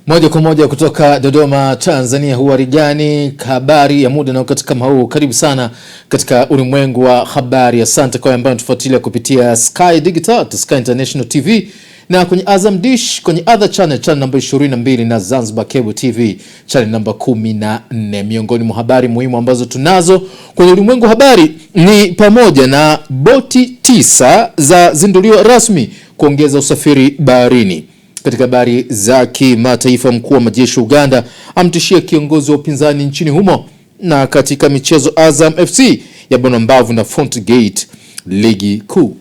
Moja kwa moja kutoka Dodoma, Tanzania. Huari gani? Habari ya muda na wakati kama huu. Karibu sana katika ulimwengu wa habari. Asante kwa ambao tufuatilia kupitia Sky Digital, Sky International TV na kwenye Azam Dish, kwenye other channel number 22 na Zanzibar Cable TV channel number 14. Miongoni mwa habari muhimu ambazo tunazo kwenye ulimwengu wa habari ni pamoja na boti 9 za zinduliwa rasmi kuongeza usafiri baharini. Katika habari za kimataifa, mkuu wa majeshi Uganda amtishia kiongozi wa upinzani nchini humo. Na katika michezo, Azam FC ya Bonambavu na Font Gate ligi kuu.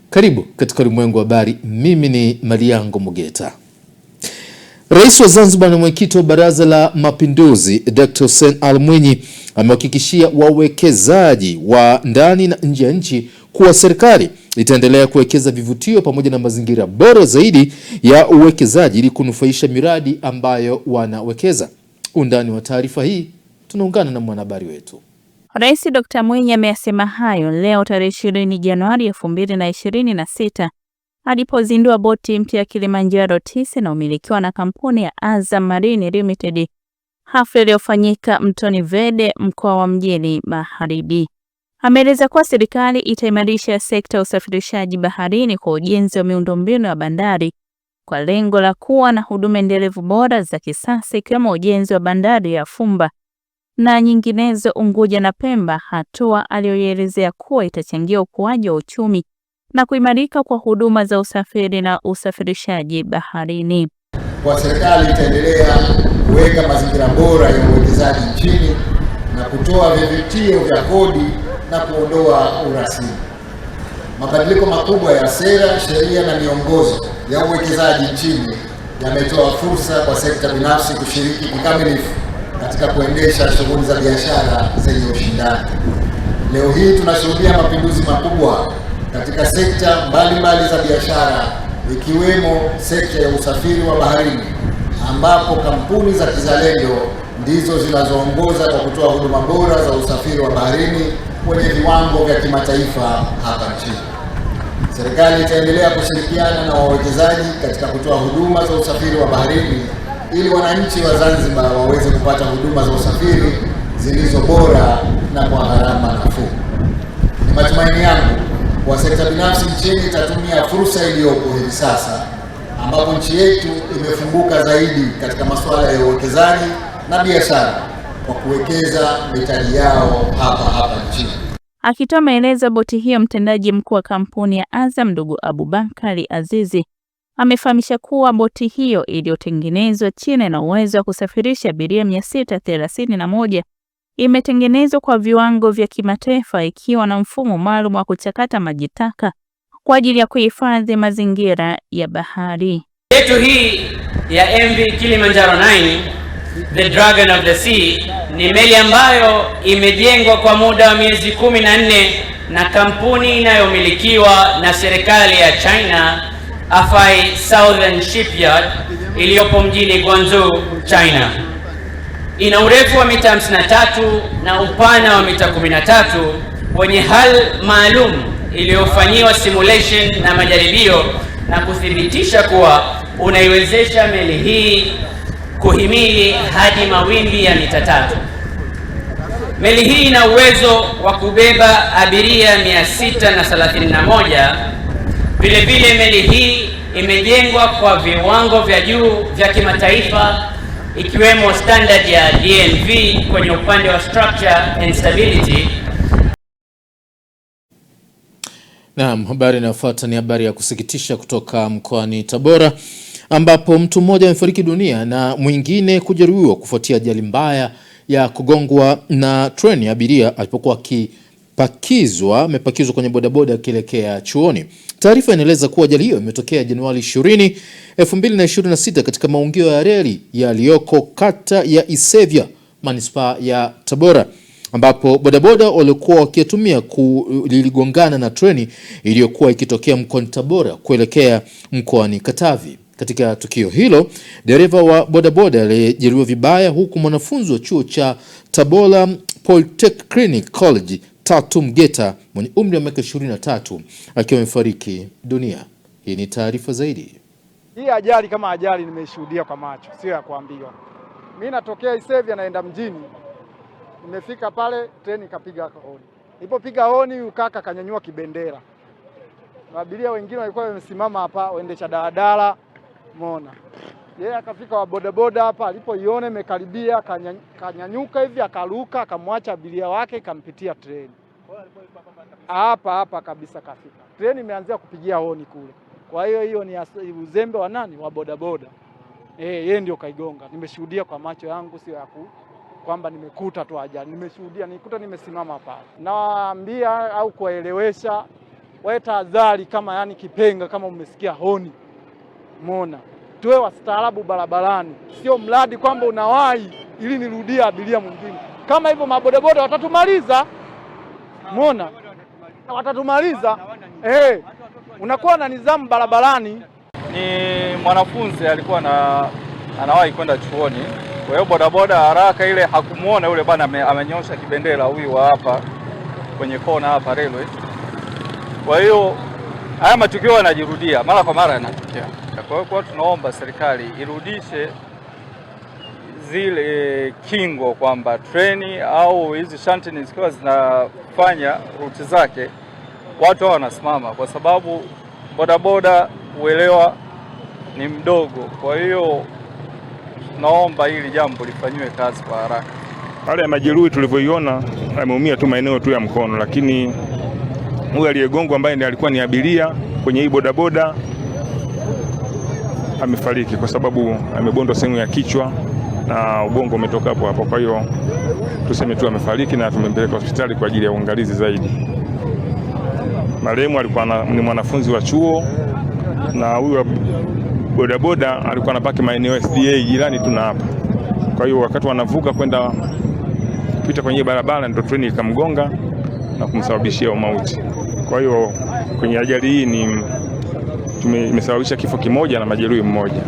Karibu katika ulimwengu wa habari. Mimi ni Mariango Mugeta. Rais wa Zanzibar na mwenyekiti wa Baraza la Mapinduzi Dr. Hussein Ali Mwinyi amehakikishia wawekezaji wa ndani na nje ya nchi kuwa serikali itaendelea kuwekeza vivutio pamoja na mazingira bora zaidi ya uwekezaji ili kunufaisha miradi ambayo wanawekeza. Undani wa taarifa hii tunaungana na mwanahabari wetu. Rais Dr. Mwinyi ameyasema hayo leo tarehe 20 Januari 2026 alipozindua boti mpya ya Kilimanjaro 9 na umilikiwa na kampuni ya Azam Marine Limited, hafla iliyofanyika Mtoni Vede, mkoa wa Mjini Magharibi. Ameeleza kuwa serikali itaimarisha sekta ya usafirishaji baharini kwa ujenzi wa miundombinu ya bandari kwa lengo la kuwa na huduma endelevu bora za kisasa, ikiwemo ujenzi wa bandari ya Fumba na nyinginezo Unguja na Pemba, hatua aliyoelezea kuwa itachangia ukuaji wa uchumi na kuimarika kwa huduma za usafiri na usafirishaji baharini. Kwa serikali itaendelea kuweka mazingira bora ya uwekezaji nchini na kutoa vivutio vya kodi na kuondoa urasimu. Mabadiliko makubwa ya sera, sheria na miongozo ya uwekezaji nchini yametoa fursa kwa sekta binafsi kushiriki kikamilifu katika kuendesha shughuli za biashara zenye ushindani. Leo hii tunashuhudia mapinduzi makubwa katika sekta mbalimbali za biashara, ikiwemo sekta ya usafiri wa baharini, ambapo kampuni za kizalendo ndizo zinazoongoza kwa kutoa huduma bora za usafiri wa baharini kwenye viwango vya kimataifa hapa nchini. Serikali itaendelea kushirikiana na wawekezaji katika kutoa huduma za usafiri wa baharini ili wananchi wa Zanzibar waweze kupata huduma za usafiri zilizo bora na kwa gharama nafuu. Ni matumaini yangu kwa sekta binafsi nchini itatumia fursa iliyopo hivi sasa, ambapo nchi yetu imefunguka zaidi katika masuala ya uwekezaji na biashara kwa kuwekeza mitaji yao hapa nchini. Akitoa maelezo boti hiyo, mtendaji mkuu wa kampuni ya Azam ndugu Abubakari Azizi amefahamisha kuwa boti hiyo iliyotengenezwa China na uwezo wa kusafirisha abiria 631 imetengenezwa kwa viwango vya kimataifa, ikiwa na mfumo maalum wa kuchakata maji taka kwa ajili ya kuhifadhi mazingira ya bahari. Yetu hii ya MV Kilimanjaro 9 The Dragon of the Sea ni meli ambayo imejengwa kwa muda wa miezi 14 na kampuni inayomilikiwa na serikali ya China, Afai Southern Shipyard, iliyopo mjini Guangzhou, China. Ina urefu wa mita 53 na upana wa mita 13 wenye hali maalum iliyofanyiwa simulation na majaribio na kuthibitisha kuwa unaiwezesha meli hii kuhimili hadi mawimbi ya mita 3. Meli hii ina uwezo wa kubeba abiria 631. Vile vile meli hii imejengwa kwa viwango vya juu vya kimataifa, ikiwemo standard ya DNV kwenye upande wa structure and stability. Naam, habari inayofuata ni habari ya kusikitisha kutoka mkoani Tabora, ambapo mtu mmoja amefariki dunia na mwingine kujeruhiwa kufuatia ajali mbaya ya kugongwa na treni ya abiria alipokuwa amepakizwa kwenye bodaboda akielekea chuoni. Taarifa inaeleza kuwa ajali hiyo imetokea Januari 20, 2026 katika maungio ya reli yaliyoko kata ya Isevya, manispaa ya Tabora, ambapo bodaboda waliokuwa wakitumia liligongana na treni iliyokuwa ikitokea mkoani Tabora kuelekea mkoani Katavi. Katika tukio hilo, dereva wa bodaboda alijeruhiwa vibaya, huku mwanafunzi wa chuo cha Tabora Polytechnic College Tatu Mgeta mwenye umri wa miaka 23 akiwa amefariki dunia. Hii ni taarifa zaidi. Hii ajali kama ajali nimeshuhudia kwa macho, sio ya kuambiwa. Mimi natokea Isevya naenda mjini. Nimefika pale treni kapiga honi. Nilipopiga honi ukaka kanyanyua kibendera. Na abiria wengine walikuwa wamesimama hapa waendesha daladala, umeona. Yeye akafika wa bodaboda hapa, alipoiona imekaribia kanyanyuka hivi akaruka akamwacha abiria wake kampitia treni. Hapa kabisa kafika. Treni imeanzia kupigia honi kule. Kwa hiyo ni uzembe wa nani? Wa bodaboda. Yeye ndio kaigonga. Nimeshuhudia kwa macho yangu, sio ya kwamba nimekuta tu ajali. Nimeshuhudia, nikuta nimesimama pale. Nawaambia au kuwaelewesha wawe tahadhari kama yani kipenga kama umesikia honi. Umeona? Tuwe wastaarabu barabarani. Sio mradi kwamba unawahi ili nirudie abiria mwingine. Kama hivyo mabodaboda watatumaliza. Umeona? Watatumaliza. Unakuwa na nidhamu barabarani. Ni mwanafunzi alikuwa anawahi kwenda chuoni. Kwa hiyo bodaboda haraka ile hakumuona yule bwana amenyosha kibendera huyu wa hapa kwenye kona hapa railway. Kwa hiyo haya matukio yanajirudia mara kwa mara yanatokea. Kwa hiyo tunaomba serikali irudishe zile kingo kwamba treni au hizi shantini zikiwa zinafanya ruti zake watu wanasimama, kwa sababu bodaboda uelewa ni mdogo. Kwa hiyo naomba hili jambo lifanywe kazi kwa haraka. Wale ya majeruhi tulivyoiona ameumia tu maeneo tu ya mkono, lakini huyu aliyegongwa ambaye ndiye alikuwa ni abiria kwenye hii bodaboda amefariki kwa sababu amebondwa sehemu ya kichwa na ubongo umetoka hapo hapo. Kwa hiyo tuseme tu amefariki na tumempeleka hospitali kwa ajili ya uangalizi zaidi. Marehemu alikuwa ni mwanafunzi wa chuo na huyu bodaboda alikuwa anapaki maeneo SDA jirani tu na hapa. Kwa hiyo wakati wanavuka kwenda kupita kwenye barabara ndio treni ikamgonga na kumsababishia mauti. Kwa hiyo kwenye ajali hii imesababisha kifo kimoja na majeruhi mmoja.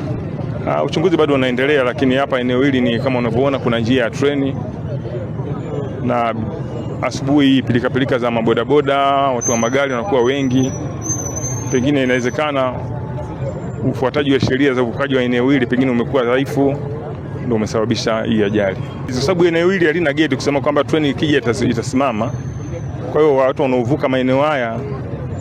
Uchunguzi bado unaendelea, lakini hapa eneo hili ni kama unavyoona kuna njia ya treni, na asubuhi pilika za mabodaboda, watu wa magari wanakuwa wengi. Pengine inawezekana ufuataji wa sheria za uvukaji wa eneo hili pengine umekuwa dhaifu, ndio umesababisha hii ajali. Kwa sababu eneo hili halina gate kusema kwamba treni ikija itasimama. Kwa hiyo watu wanaovuka maeneo haya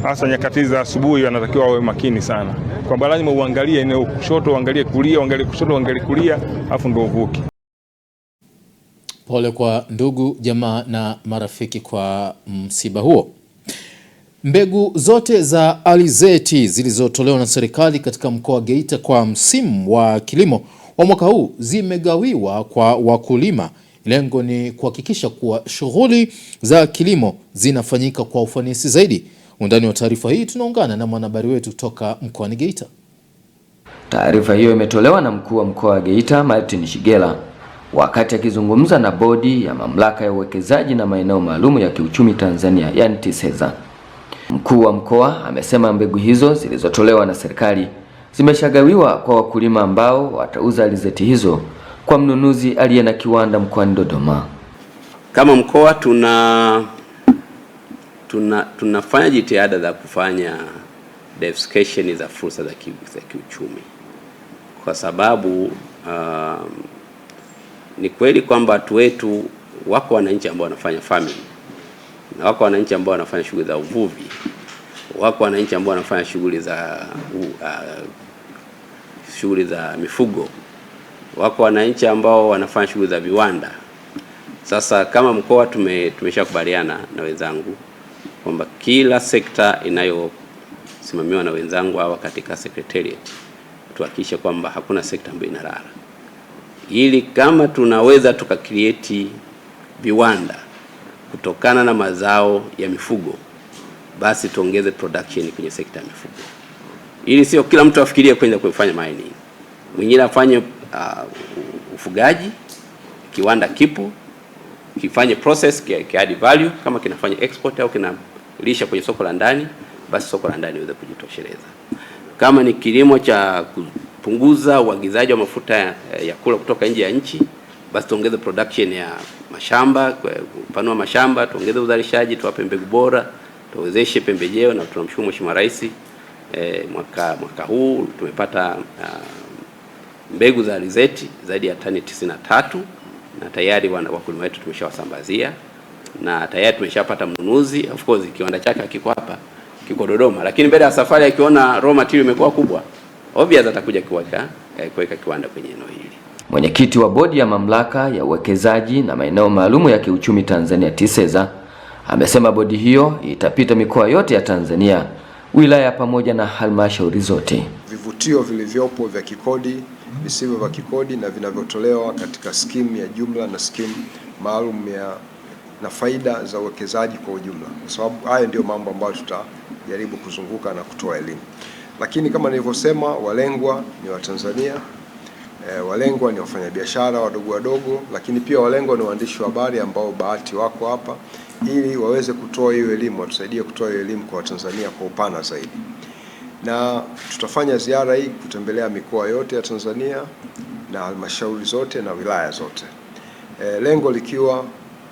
hasa nyakati za asubuhi wanatakiwa wawe makini sana. Kwamba lazima uangalie eneo kushoto, uangalie kulia, uangalie kushoto, uangalie kulia, afu ndio uvuke. Pole kwa ndugu, jamaa na marafiki kwa msiba huo. Mbegu zote za alizeti zilizotolewa na serikali katika mkoa wa Geita kwa msimu wa kilimo wa mwaka huu zimegawiwa kwa wakulima. Lengo ni kuhakikisha kuwa shughuli za kilimo zinafanyika kwa ufanisi zaidi. Undani wa taarifa hii tunaungana na mwanahabari wetu kutoka mkoani Geita. Taarifa hiyo imetolewa na mkuu wa mkoa wa Geita Martin Shigela wakati akizungumza na bodi ya mamlaka ya uwekezaji na maeneo maalum ya kiuchumi Tanzania, yani TISEZA. Mkuu wa mkoa amesema mbegu hizo zilizotolewa na serikali zimeshagawiwa kwa wakulima ambao watauza alizeti hizo kwa mnunuzi aliye na kiwanda mkoani Dodoma. Kama mkoa tunafanya jitihada za kufanya diversification za fursa za kiuchumi, kwa sababu ni kweli kwamba watu wetu wako wananchi ambao wanafanya farming, na wako wananchi ambao wanafanya shughuli za uvuvi, wako wananchi ambao wanafanya shughuli za mifugo, wako wananchi ambao wanafanya shughuli za viwanda. Sasa kama mkoa tumeshakubaliana na wenzangu kwamba kila sekta inayosimamiwa na wenzangu hawa katika secretariat tuhakikishe kwamba hakuna sekta ambayo inalala, ili kama tunaweza tukacreate viwanda kutokana na mazao ya mifugo, basi tuongeze production kwenye sekta ya mifugo, ili sio kila mtu afikirie kwenda kufanya mining. Mwingine afanye ufugaji, kiwanda kipo kifanye process kiadi value, kama kinafanya export au kinalisha kwenye soko la ndani, basi soko la ndani iweze kujitosheleza. Kama ni kilimo cha kupunguza uagizaji wa mafuta ya kula kutoka nje ya nchi, basi tuongeze production ya mashamba, kupanua mashamba, tuongeze uzalishaji, tuwape mbegu bora, tuwezeshe pembejeo, na tunamshukuru Mheshimiwa Rais mwaka huu tumepata mbegu za alizeti zaidi ya tani 93 na tayari wakulima wetu tumeshawasambazia na tayari tumeshapata mnunuzi. Of course kiwanda chake kiko hapa, kiko Dodoma, lakini mbele ya safari akiona raw material imekuwa kubwa, obvious atakuja kuweka kiwanda kwenye eneo hili. Mwenyekiti wa bodi ya mamlaka ya uwekezaji na maeneo maalumu ya kiuchumi Tanzania TISEZA amesema bodi hiyo itapita mikoa yote ya Tanzania, wilaya pamoja na halmashauri zote. Vivutio vilivyopo vya kikodi, visivyo vya kikodi na vinavyotolewa katika skimu ya jumla na skimu maalum na faida za uwekezaji kwa ujumla, kwa sababu haya ndio mambo ambayo tutajaribu kuzunguka na kutoa elimu. Lakini kama nilivyosema, walengwa ni Watanzania, walengwa ni wafanyabiashara wadogo, lakini pia walengwa ni waandishi wa habari ambao bahati wako hapa ili waweze kutoa hiyo elimu, watusaidie kutoa hiyo elimu kwa Watanzania kwa upana zaidi. Na tutafanya ziara hii kutembelea mikoa yote ya Tanzania na halmashauri zote na wilaya zote. Lengo likiwa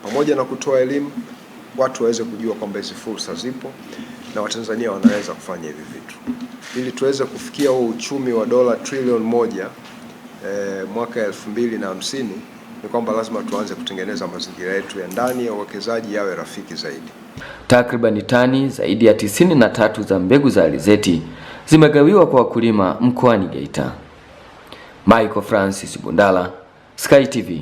pamoja na kutoa elimu, watu waweze kujua kwamba hizi fursa zipo na Watanzania wanaweza kufanya hivi vitu. Ili tuweze kufikia huo uchumi wa dola trilioni 1 mwaka 2050, ni kwamba lazima tuanze kutengeneza mazingira yetu ya ndani ya uwekezaji yawe rafiki zaidi. Takriban tani zaidi ya 93 za mbegu za alizeti zimegawiwa kwa wakulima mkoani Geita. Michael Francis Bundala, Sky TV.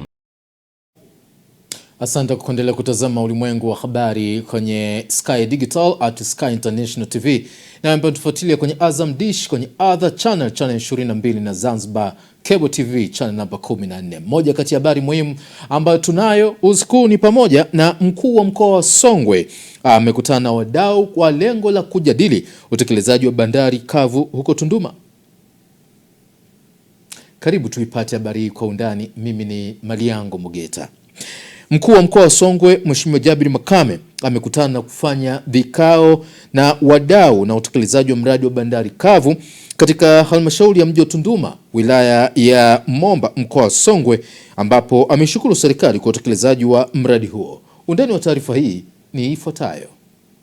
Asante kwa kuendelea kutazama ulimwengu wa habari kwenye Sky Digital at Sky International TV, na ambapo tufuatilia kwenye Azam Dish, kwenye Other Channel 22 na Zanzibar Cable TV channel namba 14. Moja kati ya habari muhimu ambayo tunayo usiku ni pamoja na mkuu wa mkoa wa Songwe amekutana na wadau kwa lengo la kujadili utekelezaji wa bandari kavu huko Tunduma. Karibu tuipate habari hii kwa undani. Mimi ni Maliango Mugeta. Mkuu wa mkoa wa Songwe Mheshimiwa Jabir Makame amekutana na kufanya vikao na wadau na utekelezaji wa mradi wa bandari kavu katika halmashauri ya mji wa Tunduma, wilaya ya Momba, mkoa wa Songwe, ambapo ameshukuru serikali kwa utekelezaji wa mradi huo. Undani wa taarifa hii ni ifuatayo.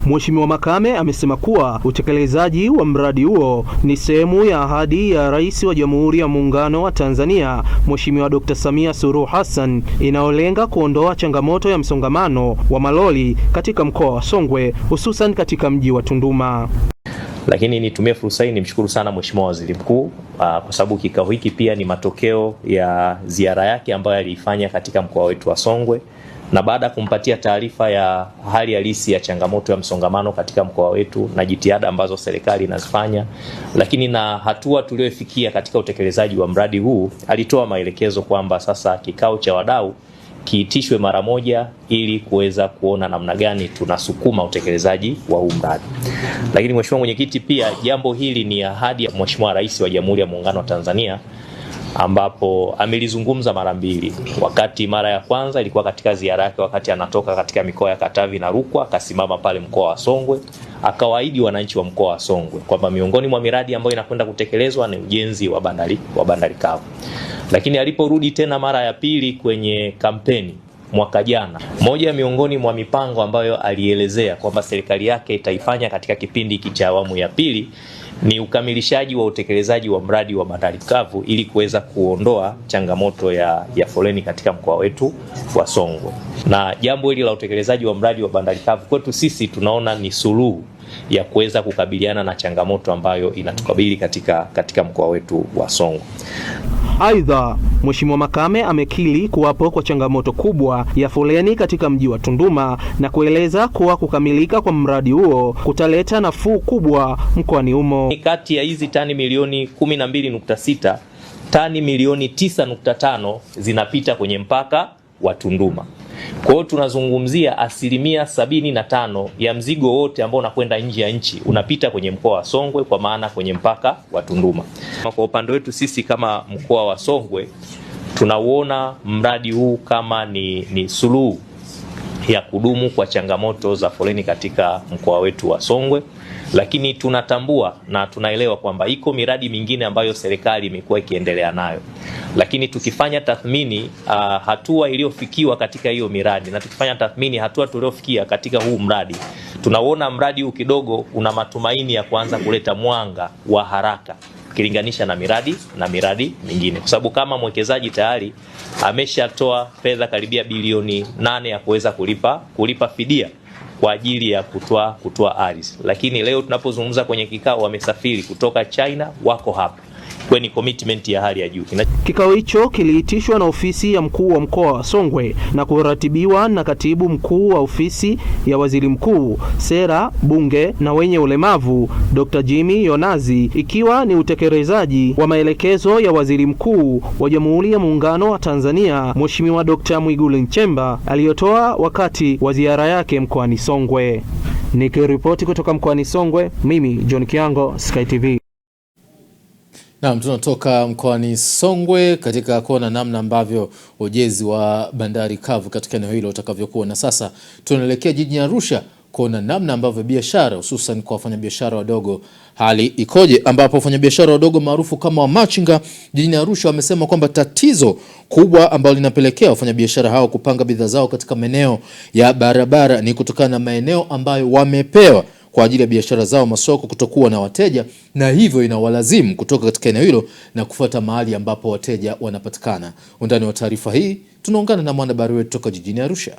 Mheshimiwa Makame amesema kuwa utekelezaji wa mradi huo ni sehemu ya ahadi ya Rais wa Jamhuri ya Muungano wa Tanzania Mheshimiwa Dr. Samia Suluhu Hassan inayolenga kuondoa changamoto ya msongamano wa malori katika mkoa wa Songwe, hususan katika mji wa Tunduma. Lakini nitumie fursa hii nimshukuru sana Mheshimiwa Waziri Mkuu kwa sababu kikao hiki pia ni matokeo ya ziara yake ambayo aliifanya katika mkoa wetu wa Songwe, na baada ya kumpatia taarifa ya hali halisi ya changamoto ya msongamano katika mkoa wetu na jitihada ambazo serikali inazifanya, lakini na hatua tuliofikia katika utekelezaji wa mradi huu, alitoa maelekezo kwamba sasa kikao cha wadau kiitishwe mara moja ili kuweza kuona namna gani tunasukuma utekelezaji wa huu mradi. Lakini Mheshimiwa Mwenyekiti, pia jambo hili ni ahadi ya Mheshimiwa Rais wa Jamhuri ya Muungano wa Tanzania, ambapo amelizungumza mara mbili. Wakati mara ya kwanza ilikuwa katika ziara yake wakati anatoka katika mikoa ya Katavi na Rukwa, akasimama pale mkoa wa Songwe, akawaahidi wananchi wa mkoa wa Songwe kwamba miongoni mwa miradi ambayo inakwenda kutekelezwa ni ujenzi wa bandari kavu. Lakini aliporudi tena mara ya pili kwenye kampeni mwaka jana, moja miongoni mwa mipango ambayo alielezea kwamba serikali yake itaifanya katika kipindi hiki cha awamu ya pili ni ukamilishaji wa utekelezaji wa mradi wa bandari kavu ili kuweza kuondoa changamoto ya foleni katika mkoa wetu wa Songwe. Na jambo hili la utekelezaji wa mradi wa bandari kavu kwetu sisi tunaona ni suluhu ya kuweza kukabiliana na changamoto ambayo inatukabili katika mkoa wetu wa Songwe. Aidha, Mheshimiwa Makame amekiri kuwapo kwa changamoto kubwa ya foleni katika mji wa Tunduma na kueleza kuwa kukamilika kwa mradi huo kutaleta nafuu kubwa mkoani humo. Kati ya hizi tani milioni 12.6, tani milioni 9.5 zinapita kwenye mpaka wa Tunduma. Kwa hiyo tunazungumzia 75% ya mzigo wote ambao unakwenda nje ya nchi unapita kwenye mkoa wa Songwe, kwa maana kwenye mpaka wa Tunduma. Kwa upande wetu sisi kama mkoa wa Songwe tunauona mradi huu kama ni suluhu ya kudumu kwa changamoto za foleni katika mkoa wetu wa Songwe, lakini tunatambua na tunaelewa kwamba iko miradi mingine ambayo serikali imekuwa ikiendelea nayo. Lakini tukifanya tathmini hatua iliyofikiwa katika hiyo miradi na tukifanya tathmini hatua tuliofikia katika huu mradi, Tunauona mradi huu kidogo una matumaini ya kuanza kuleta mwanga wa haraka ukilinganisha na miradi mingine, kwa sababu kama mwekezaji tayari ameshatoa fedha karibia bilioni 8 ya kuweza kulipa fidia kwa ajili ya kutoa ardhi. Lakini leo tunapozungumza kwenye kikao, wamesafiri kutoka China, wako hapa. Kwenye commitment ya hali ya juu. Kikao hicho kiliitishwa na ofisi ya mkuu wa mkoa wa Songwe na kuratibiwa na katibu mkuu wa ofisi ya waziri mkuu, sera, bunge na wenye ulemavu, Dr. Jimmy Yonazi, ikiwa ni utekelezaji wa maelekezo ya waziri mkuu wa Jamhuri ya Muungano wa Tanzania, Mheshimiwa Dr. Mwigulu Nchemba aliyotoa wakati wa ziara yake mkoani Songwe. Nikiripoti kutoka mkoani Songwe, mimi John Kiango, Sky TV. Naam, tunatoka mkoani Songwe katika kuona namna ambavyo ujenzi wa bandari kavu katika eneo hilo utakavyokuwa, na sasa tunaelekea jijini Arusha kuona namna ambavyo biashara, hususan kwa wafanyabiashara wadogo, hali ikoje, ambapo wafanyabiashara wadogo maarufu kama wamachinga jijini Arusha wamesema kwamba tatizo kubwa ambalo linapelekea wafanyabiashara hao kupanga bidhaa zao katika maeneo ya barabara ni kutokana na maeneo ambayo wamepewa kwa ajili ya biashara zao, masoko kutokuwa na wateja, na hivyo inawalazimu kutoka katika eneo hilo na kufuata mahali ambapo wateja wanapatikana. Undani wa taarifa hii tunaungana na mwanahabari wetu kutoka jijini Arusha.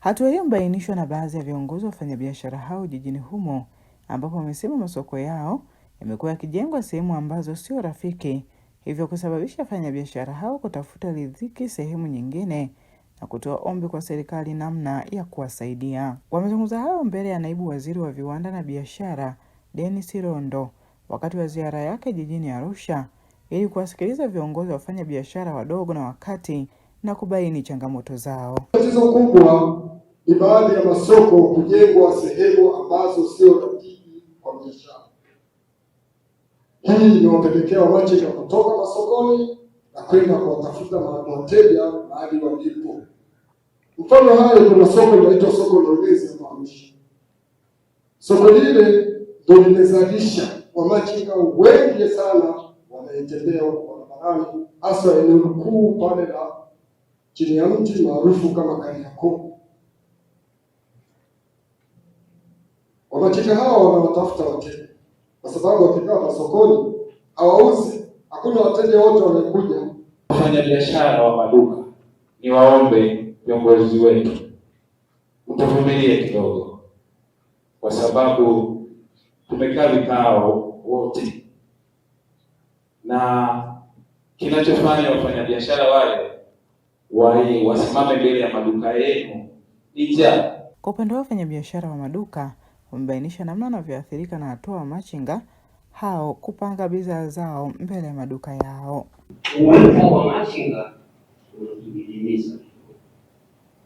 Hatua hiyo imebainishwa na baadhi ya viongozi wa wafanyabiashara hao jijini humo, ambapo wamesema masoko yao yamekuwa yakijengwa sehemu ambazo sio rafiki, hivyo kusababisha wafanyabiashara hao kutafuta riziki sehemu nyingine na kutoa ombi kwa serikali namna ya kuwasaidia. Wamezungumza hayo mbele ya naibu waziri wa viwanda na biashara Dennis Rondo wakati wa ziara yake jijini Arusha ili kuwasikiliza viongozi wa wafanyabiashara wadogo na wakati na kubaini changamoto zao. Tatizo kubwa ni baadhi ya masoko kujengwa sehemu ambazo sio rafiki kwa biashara. Hii imewapelekea wamachinga kutoka masokoni na kwenda kuwatafuta wateja mahali walipo. Mfano hayo, kuna soko linaloitwa soko la Ulezi hapa Arusha. Soko lile ndio limezalisha wamachinga wengi sana wanaetembea huko barabarani, hasa eneo kuu pale la chini ya mti maarufu kama Kariakoo. Wamachinga hao wanawatafuta wateja kwa sababu wakikaa masokoni hawauzi, hakuna wateja wote wanakuja. Wafanya biashara wa maduka, ni waombe viongozi wetu utuvumilie kidogo, kwa sababu tumekaa vikao wote, na kinachofanya wafanya biashara wale wasimame mbele ya maduka yenu ija. Kwa upande wa wafanyabiashara wa maduka wamebainisha namna wanavyoathirika na hatua machinga hao kupanga bidhaa zao mbele ya maduka yao. Uwepo wa machinga unatudidimiza,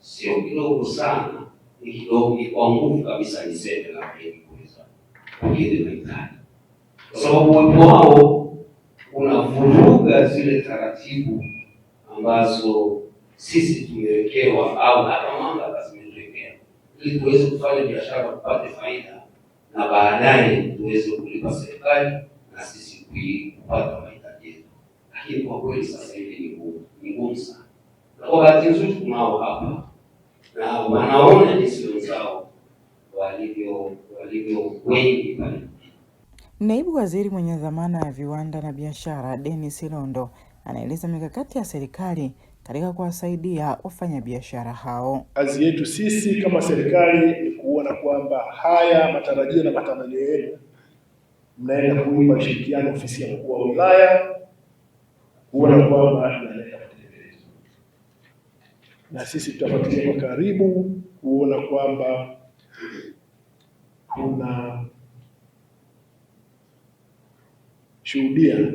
sio kidogo sana, ni kidogo, ni kwa nguvu kabisa, niseme la kuweza kukidhi mahitaji, kwa sababu uwepo wao unavuruga zile taratibu ambazo sisi tumewekewa au hata mamlaka zimetuwekea ili tuweze kufanya biashara kupata faida na baadaye tuweze kulipa serikali na sisi kupata mahitaji yetu. Lakini kwa kweli sasa hivi ni ngumu sana. Na kwa bahati nzuri tunao hapa na wanaona jinsi wenzao walivyo wengi pale. Naibu waziri mwenye dhamana ya viwanda na biashara Dennis Rondo anaeleza mikakati ya serikali katika kuwasaidia wafanyabiashara hao. Kazi yetu sisi kama serikali ni kuona kwamba haya matarajio na matamanio yenu mnaenda kuipa ushirikiano ofisi ya mkuu wa wilaya, kuona kwamba inaenda kutekelezwa, na sisi tutafuatilia kwa karibu kuona kwamba kuna shuhudia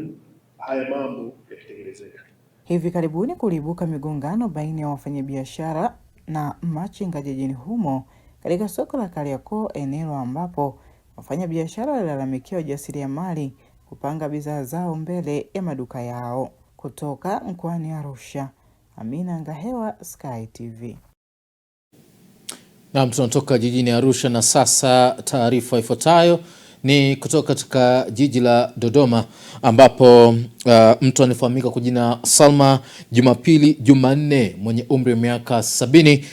haya mambo yakitekelezeka. Hivi karibuni kulibuka migongano baina ya wafanyabiashara na machinga jijini humo katika soko la Kariakoo, eneo ambapo wafanyabiashara walilalamikia wajasiriamali kupanga bidhaa zao mbele ya maduka yao. Kutoka mkoani Arusha, Amina Ngahewa, Sky TV. Naam, tunatoka jijini Arusha na sasa taarifa ifuatayo ni kutoka katika jiji la Dodoma ambapo mtu anafahamika kwa jina Salma Jumapili Jumanne mwenye umri wa miaka 70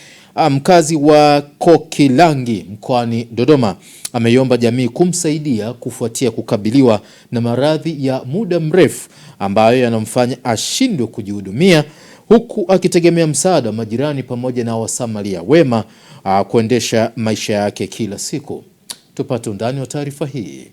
mkazi wa Kokilangi mkoani Dodoma, ameiomba jamii kumsaidia kufuatia kukabiliwa na maradhi ya muda mrefu ambayo yanamfanya ashindwe kujihudumia, huku akitegemea msaada wa majirani pamoja na wasamaria wema kuendesha maisha yake kila siku. Tupate undani wa taarifa hii.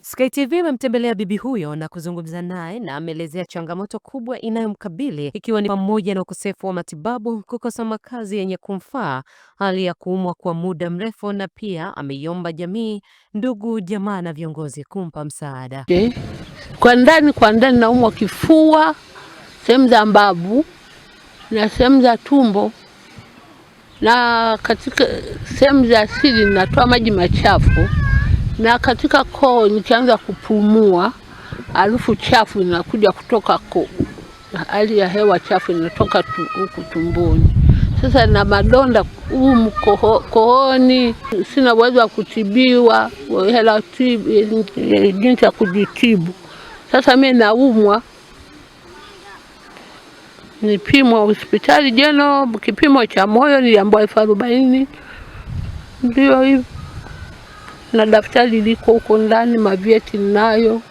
Sky TV imemtembelea bibi huyo na kuzungumza naye, na ameelezea changamoto kubwa inayomkabili ikiwa ni pamoja na ukosefu wa matibabu, kukosa makazi yenye kumfaa, hali ya kuumwa kwa muda mrefu, na pia ameiomba jamii, ndugu, jamaa na viongozi kumpa msaada. Kwa ndani naumwa kifua, sehemu za mbavu na sehemu za tumbo, na katika sehemu za asili natoa maji machafu, na katika koo nikianza kupumua harufu chafu inakuja kutoka koo, hali ya hewa chafu inatoka huku tumboni. Sasa na madonda kooni, sina uwezo wa kutibiwa, hela jinsi ya kujitibu. Sasa mimi naumwa, nipimwa hospitali jeno, kipimo cha moyo niliambiwa 40. Ndio hivi, na daftari liko huko ndani, mavyeti ninayo.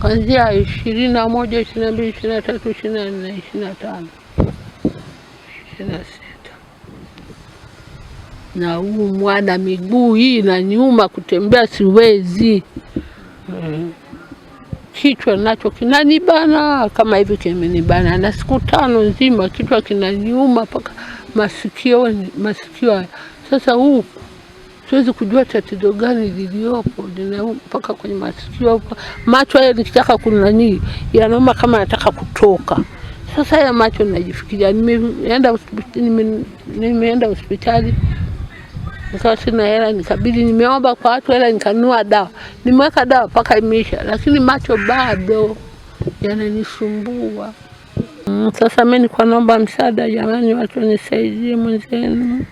Kuanzia 21, 22, 23, 24, 25, 26. Naumwa na miguu hii na nyuma, kutembea siwezi. Kichwa nacho kinanibana kama hivi, kimenibana na siku 5 nzima, kichwa kinaniuma mpaka masikio. Sasa huku siwezi kujua tatizo gani liliopo, mpaka kwenye masikio, macho haya nikitaka kunani yanauma kama nataka kutoka. Sasa ya macho najifikiria, nimeenda hospitali nikawa sina hela, nikabidi nimeomba kwa watu hela, nikanunua dawa, nimeweka dawa mpaka imeisha, lakini macho bado yananisumbua. Sasa mimi niko naomba msaada jamani, watu nisaidie mwenzenu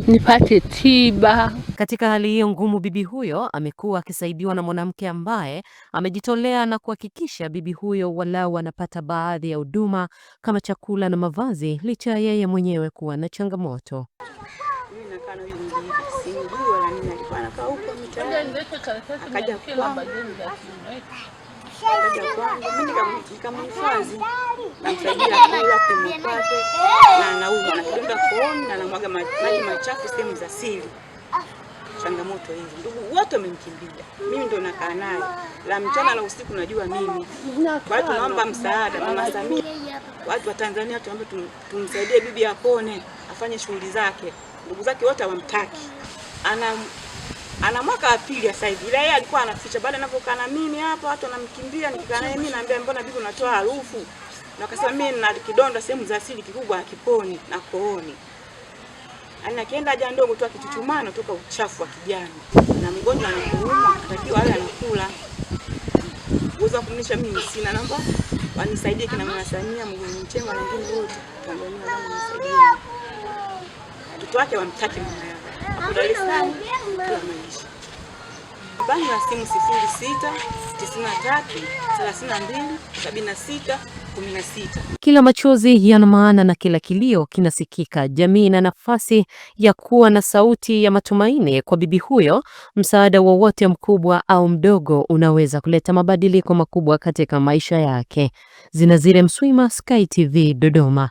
nipate tiba. Katika hali hiyo ngumu, bibi huyo amekuwa akisaidiwa na mwanamke ambaye amejitolea na kuhakikisha bibi huyo walau anapata baadhi ya huduma kama chakula na mavazi, licha yeye mwenyewe kuwa na changamoto. Nikamhifadhi, namsaidia kula, kumupate, na anaumwa na kidonda kooni, na anamwaga maji machafu sehemu za siri. Changamoto hizi, ndugu wote wamemkimbia, mimi ndo nakaa naye la mchana na usiku, najua mimi. Kwa hiyo tunaomba msaada, Mama Samia, watu wa Tanzania tuombe tumsaidie bibi apone, afanye shughuli zake. Ndugu zake wote hawamtaki, ana mwaka wa pili sasa hivi, ila yeye alikuwa anaficha. Baada ninapokaa na mimi hapa, watu wanamkimbia, nikikaa naye mimi naambia mbona bibi unatoa harufu, na akasema mimi nina kidonda sehemu za asili kikubwa hakiponi na kooni. Anakienda haja ndogo tu akichuchumana toka uchafu wa kijani, na mgonjwa anakuuma, atakiwa ale anakula. Uwezo kumnisha mimi sina, naomba wanisaidie kina Mama Samia, Mungu Mchemba na wengine wote Tanzania, naomba nisaidie. Watoto wake wamtaki mama yao. Hapo Dar es Salaam kwa maisha. Bani wa simu 06 93 32 76 16. Kila machozi yana maana na kila kilio kinasikika. Jamii ina nafasi ya kuwa na sauti ya matumaini kwa bibi huyo. Msaada wowote mkubwa au mdogo unaweza kuleta mabadiliko makubwa katika maisha yake. Zinazire Mswima, Sky TV, Dodoma.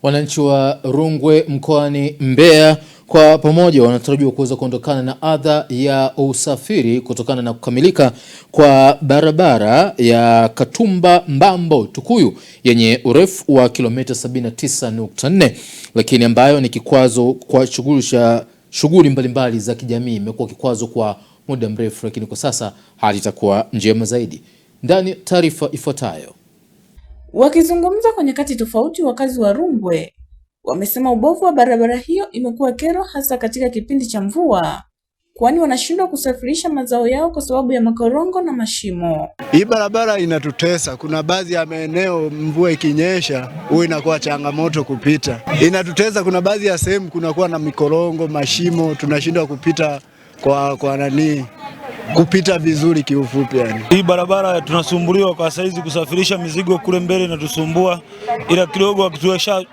Wananchi wa Rungwe mkoani Mbeya kwa pamoja wanatarajiwa kuweza kuondokana na adha ya usafiri kutokana na kukamilika kwa barabara ya Katumba Mbambo Tukuyu yenye urefu wa kilomita 79.4, lakini ambayo ni kikwazo kwa shughuli mbalimbali za kijamii. Imekuwa kikwazo kwa muda mrefu, lakini kwa sasa hali itakuwa njema zaidi. Ndani taarifa ifuatayo. Wakizungumza kwa nyakati tofauti, wakazi wa Rungwe wamesema ubovu wa barabara hiyo imekuwa kero hasa katika kipindi cha mvua, kwani wanashindwa kusafirisha mazao yao kwa sababu ya makorongo na mashimo. Hii barabara inatutesa. Kuna baadhi ya maeneo mvua ikinyesha huwa inakuwa changamoto kupita. Inatutesa, kuna baadhi ya sehemu kunakuwa na mikorongo, mashimo, tunashindwa kupita kwa kupita vizuri kiufupi yani. Hii barabara tunasumbuliwa kwa saizi kusafirisha mizigo kule mbele na tusumbua, ila kidogo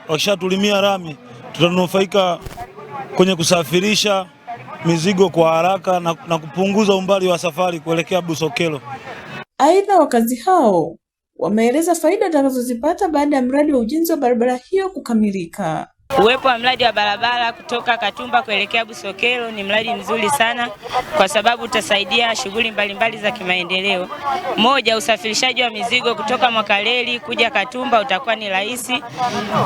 wakishatulimia rami tutanufaika kwenye kusafirisha mizigo kwa haraka na kupunguza umbali wa safari kuelekea Busokelo. Aidha, wakazi hao wameeleza faida watakazozipata baada ya mradi wa ujenzi wa barabara hiyo kukamilika. Uwepo wa mradi wa barabara kutoka Katumba kuelekea Busokelo ni mradi mzuri sana kwa sababu utasaidia shughuli mbalimbali za kimaendeleo. Moja, usafirishaji wa mizigo kutoka Mwakaleli kuja Katumba utakuwa ni rahisi.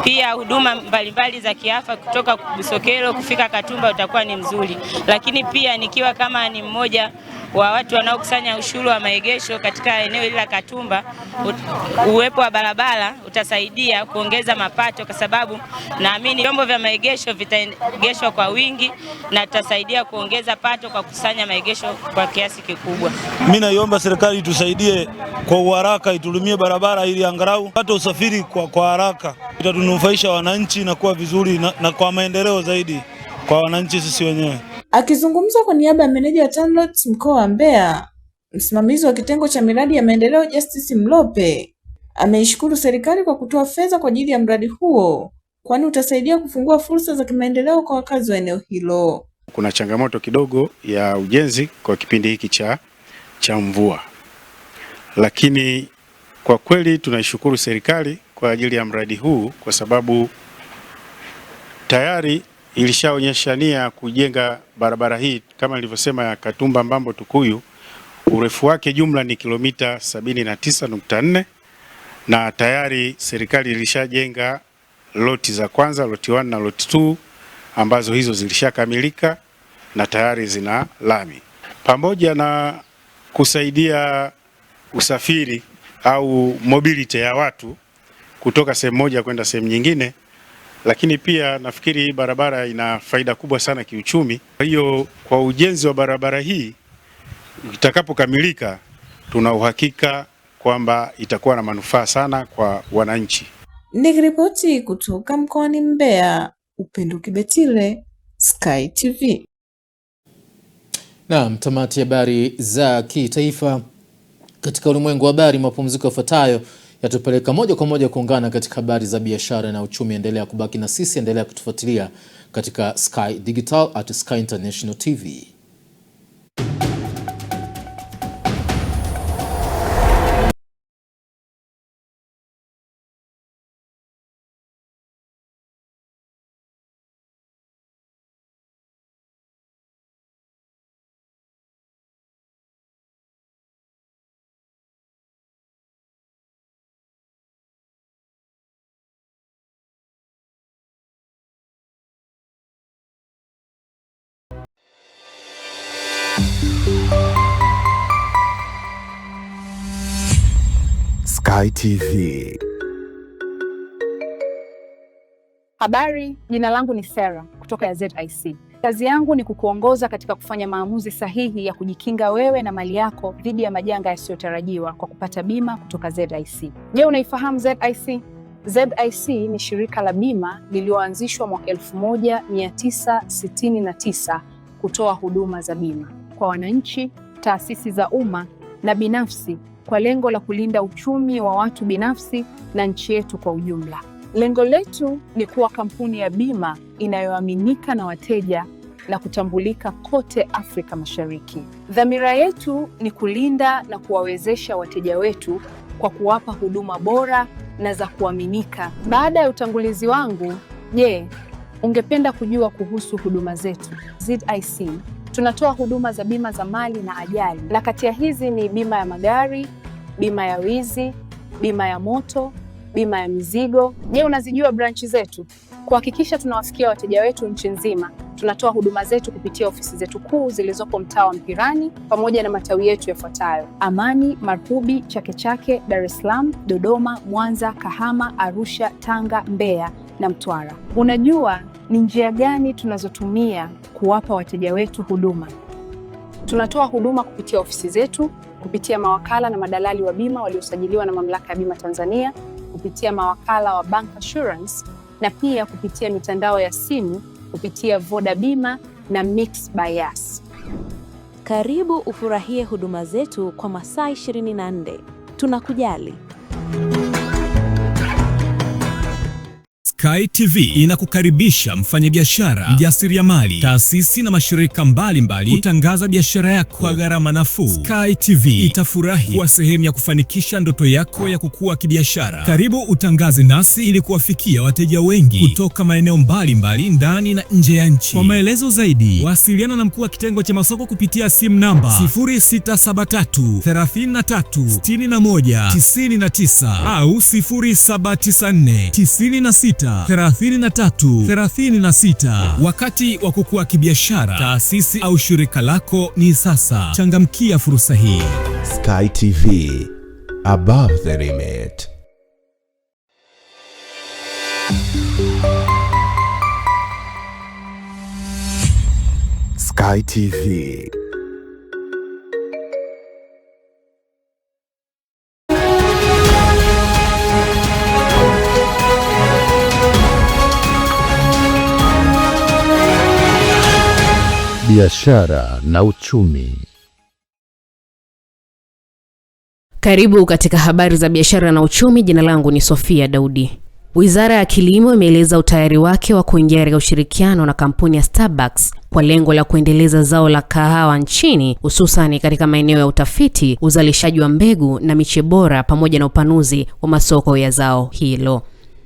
Pia huduma mbalimbali za kiafya kutoka Busokelo kufika Katumba utakuwa ni mzuri. Lakini pia nikiwa kama ni mmoja wa watu wanaokusanya ushuru wa maegesho katika eneo hili la Katumba, uwepo wa barabara utasaidia kuongeza mapato kwa sababu naamini vyombo vya maegesho vitaegeshwa kwa wingi na tutasaidia kuongeza pato kwa kusanya maegesho kwa kiasi kikubwa. Mimi naiomba serikali itusaidie kwa uharaka, itulumie barabara ili angalau hata usafiri kwa haraka. Itatunufaisha wananchi na kuwa vizuri na kwa maendeleo zaidi kwa wananchi sisi wenyewe. Akizungumza kwa niaba ya meneja wa TANROADS mkoa wa Mbeya, msimamizi wa kitengo cha miradi ya maendeleo Justice Mlope ameishukuru serikali kwa kutoa fedha kwa ajili ya mradi huo, kwani utasaidia kufungua fursa za kimaendeleo kwa wakazi wa eneo hilo. Kuna changamoto kidogo ya ujenzi kwa kipindi hiki cha mvua, lakini kwa kweli tunaishukuru serikali kwa ajili ya mradi huu kwa sababu tayari ilishaonyesha nia kujenga barabara hii kama nilivyosema ya Katumba Mbambo Tukuyu. Urefu wake jumla ni kilomita 79.4 na tayari serikali ilishajenga loti za kwanza, loti 1 na loti 2 ambazo hizo zilishakamilika na tayari zina lami. Pamoja na kusaidia usafiri au mobility ya watu kutoka sehemu moja kwenda sehemu nyingine, lakini pia nafikiri hii barabara ina faida kubwa sana kiuchumi. Kwa hiyo kwa ujenzi wa barabara hii itakapokamilika, tuna uhakika kwamba itakuwa na manufaa sana kwa wananchi. Nikiripoti kutoka mkoani Mbeya, Upendo Kibetile, Sky TV. Naam, tamati ya habari za kitaifa. Katika ulimwengu wa habari, mapumziko yafuatayo yatupeleka moja kwa moja kuungana katika habari za biashara na uchumi. Endelea kubaki na sisi, endelea kutufuatilia katika Sky Digital at Sky International TV. Sky TV. Habari, jina langu ni Sarah kutoka ZIC. Kazi yangu ni kukuongoza katika kufanya maamuzi sahihi ya kujikinga wewe na mali yako dhidi ya majanga yasiyotarajiwa kwa kupata bima kutoka ZIC. Je, unaifahamu ZIC? ZIC ni shirika la bima lililoanzishwa mwaka 1969 kutoa huduma za bima kwa wananchi, taasisi za umma na binafsi kwa lengo la kulinda uchumi wa watu binafsi na nchi yetu kwa ujumla. Lengo letu ni kuwa kampuni ya bima inayoaminika na wateja na kutambulika kote Afrika Mashariki. Dhamira yetu ni kulinda na kuwawezesha wateja wetu kwa kuwapa huduma bora na za kuaminika. Baada ya utangulizi wangu, je, ungependa kujua kuhusu huduma zetu? ZIC tunatoa huduma za bima za mali na ajali, na kati ya hizi ni bima ya magari, bima ya wizi, bima ya moto, bima ya mizigo. Je, unazijua branchi zetu? Kuhakikisha tunawafikia wateja wetu nchi nzima, tunatoa huduma zetu kupitia ofisi zetu kuu zilizopo mtaa wa Mpirani pamoja na matawi yetu yafuatayo: Amani, Marhubi, Chake Chake, Dar es Salaam, Dodoma, Mwanza, Kahama, Arusha, Tanga, Mbeya na Mtwara. Unajua ni njia gani tunazotumia kuwapa wateja wetu huduma? Tunatoa huduma kupitia ofisi zetu, kupitia mawakala na madalali wa bima waliosajiliwa na Mamlaka ya Bima Tanzania, kupitia mawakala wa Bank Assurance na pia kupitia mitandao ya simu kupitia Voda Bima na Mix by Yas. Karibu ufurahie huduma zetu kwa masaa 24. Tunakujali. Sky TV inakukaribisha mfanyabiashara, mjasiriamali, taasisi na mashirika mbalimbali kutangaza biashara yako kwa gharama nafuu. Sky TV itafurahi kuwa sehemu ya kufanikisha ndoto yako ya kukua kibiashara. Karibu utangaze nasi ili kuwafikia wateja wengi kutoka maeneo mbalimbali ndani na nje ya nchi. Kwa maelezo zaidi, wasiliana na mkuu wa kitengo cha masoko kupitia simu namba 0673 33 61 99 au 0794 96 3336. Wakati wa kukua kibiashara, taasisi au shirika lako ni sasa. Changamkia fursa hii. Sky TV, above the limit. Sky TV. Biashara na uchumi. Karibu katika habari za biashara na uchumi. Jina langu ni Sofia Daudi. Wizara ya Kilimo imeeleza utayari wake wa kuingia katika ushirikiano na kampuni ya Starbucks kwa lengo la kuendeleza zao la kahawa nchini, hususani katika maeneo ya utafiti, uzalishaji wa mbegu na miche bora pamoja na upanuzi wa masoko ya zao hilo.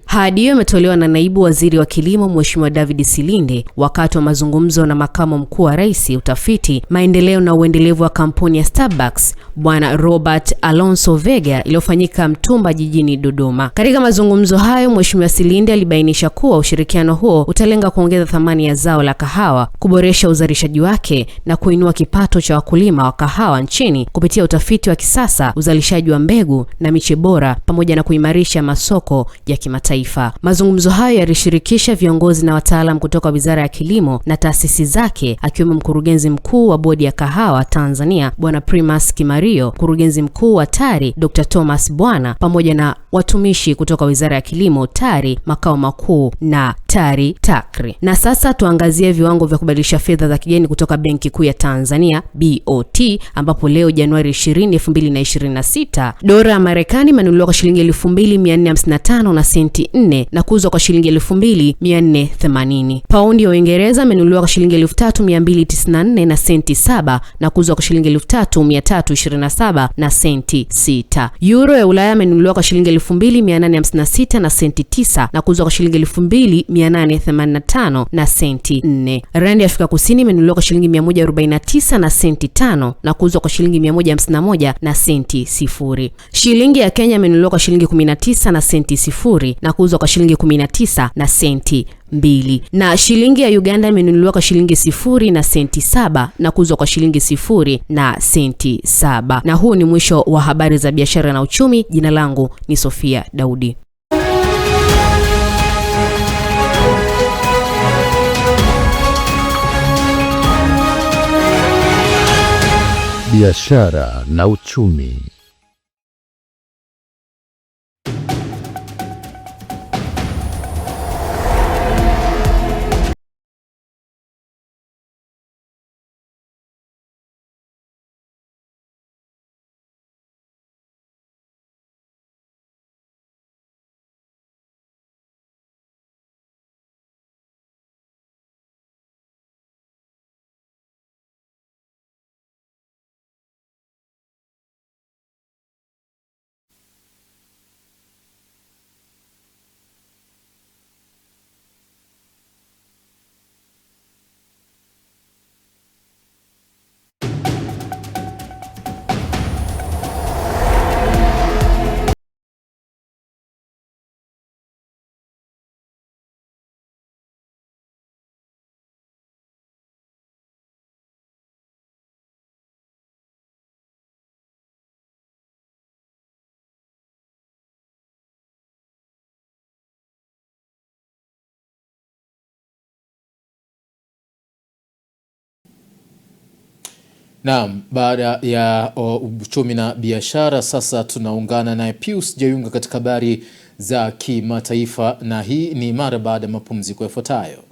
Ahadi hiyo imetolewa na naibu waziri wa kilimo Mheshimiwa David Silinde wakati wa mazungumzo na makamu mkuu wa rais, utafiti, maendeleo na uendelevu wa kampuni ya Starbucks Bwana Robert Alonso Vega iliyofanyika Mtumba jijini Dodoma. Katika mazungumzo hayo, Mheshimiwa Silinde alibainisha kuwa ushirikiano huo utalenga kuongeza thamani ya zao la kahawa, kuboresha uzalishaji wake na kuinua kipato cha wakulima wa kahawa nchini kupitia utafiti wa kisasa, uzalishaji wa mbegu na miche bora pamoja na kuimarisha masoko ya kimataifa. Mazungumzo hayo yalishirikisha viongozi na wataalamu kutoka Wizara ya Kilimo na taasisi zake, akiwemo mkurugenzi mkuu wa Bodi ya Kahawa Tanzania Bwana Primas Kimario, mkurugenzi mkuu wa TARI Dr. Thomas Bwana, pamoja na watumishi kutoka Wizara ya Kilimo, TARI makao makuu na TARI TAKRI. Na sasa tuangazie viwango vya kubadilisha fedha za kigeni kutoka Benki Kuu ya Tanzania BOT, ambapo leo Januari 20, 2026 dola ya Marekani imenunuliwa kwa shilingi 2455 na senti 4 na kuuzwa kwa shilingi 2480. Paundi ya Uingereza imenunuliwa kwa shilingi 3294 na senti 7 na kuuzwa kwa shilingi 3327 na senti 6. Euro ya Ulaya imenunuliwa kwa shilingi 2856 na senti 9 na kuuzwa kwa shilingi 2885 na senti 4. Randi ya Afrika Kusini imenunuliwa kwa shilingi 149 na senti 5 na kuuzwa kwa shilingi 151 na senti 0. Shilingi ya Kenya imenunuliwa kwa shilingi 19 na senti 0 na kuuzwa kwa shilingi 19 na senti 2. Na shilingi ya Uganda imenunuliwa kwa shilingi 0 na senti 7 na kuuzwa kwa shilingi 0 na senti 7. Na huu ni mwisho wa habari za biashara na uchumi. Jina langu ni Sofia Daudi. Biashara na uchumi. Naam, baada ya uchumi na biashara, sasa tunaungana naye Pius Jayunga katika habari za kimataifa, na hii ni mara baada ya mapumziko yafuatayo.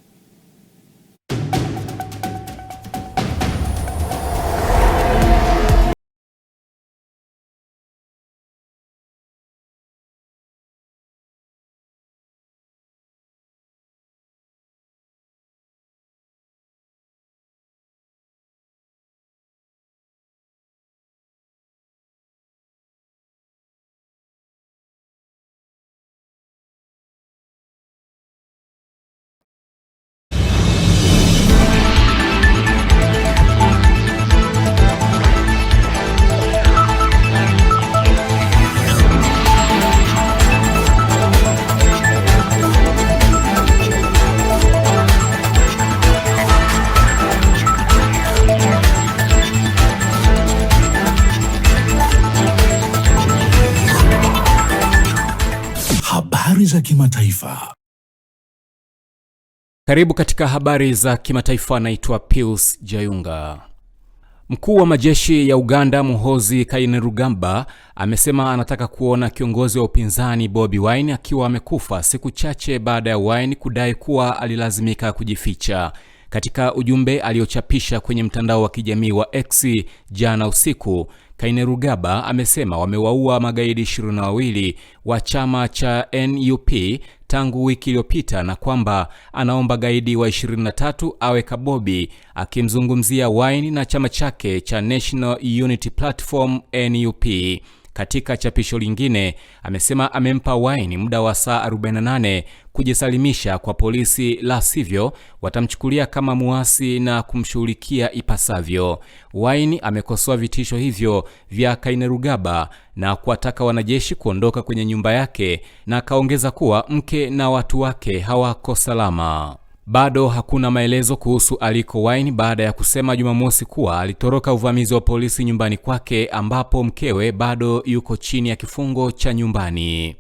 kimataifa. Karibu katika habari za kimataifa. Naitwa Pius Jayunga. Mkuu wa majeshi ya Uganda Muhoozi Kainerugamba amesema anataka kuona kiongozi wa upinzani Bobi Wine akiwa amekufa, siku chache baada ya Wine kudai kuwa alilazimika kujificha. Katika ujumbe aliochapisha kwenye mtandao wa kijamii wa X jana usiku, Kainerugaba amesema wamewaua magaidi 22 wa chama cha NUP tangu wiki iliyopita na kwamba anaomba gaidi wa 23 aweka Bobi, akimzungumzia Wine na chama chake cha National Unity Platform NUP. Katika chapisho lingine amesema amempa Wine muda wa saa 48 kujisalimisha kwa polisi, la sivyo watamchukulia kama muasi na kumshughulikia ipasavyo. Wine amekosoa vitisho hivyo vya Kainerugaba na kuwataka wanajeshi kuondoka kwenye nyumba yake, na akaongeza kuwa mke na watu wake hawako salama. Bado hakuna maelezo kuhusu aliko Wine baada ya kusema Jumamosi kuwa alitoroka uvamizi wa polisi nyumbani kwake, ambapo mkewe bado yuko chini ya kifungo cha nyumbani.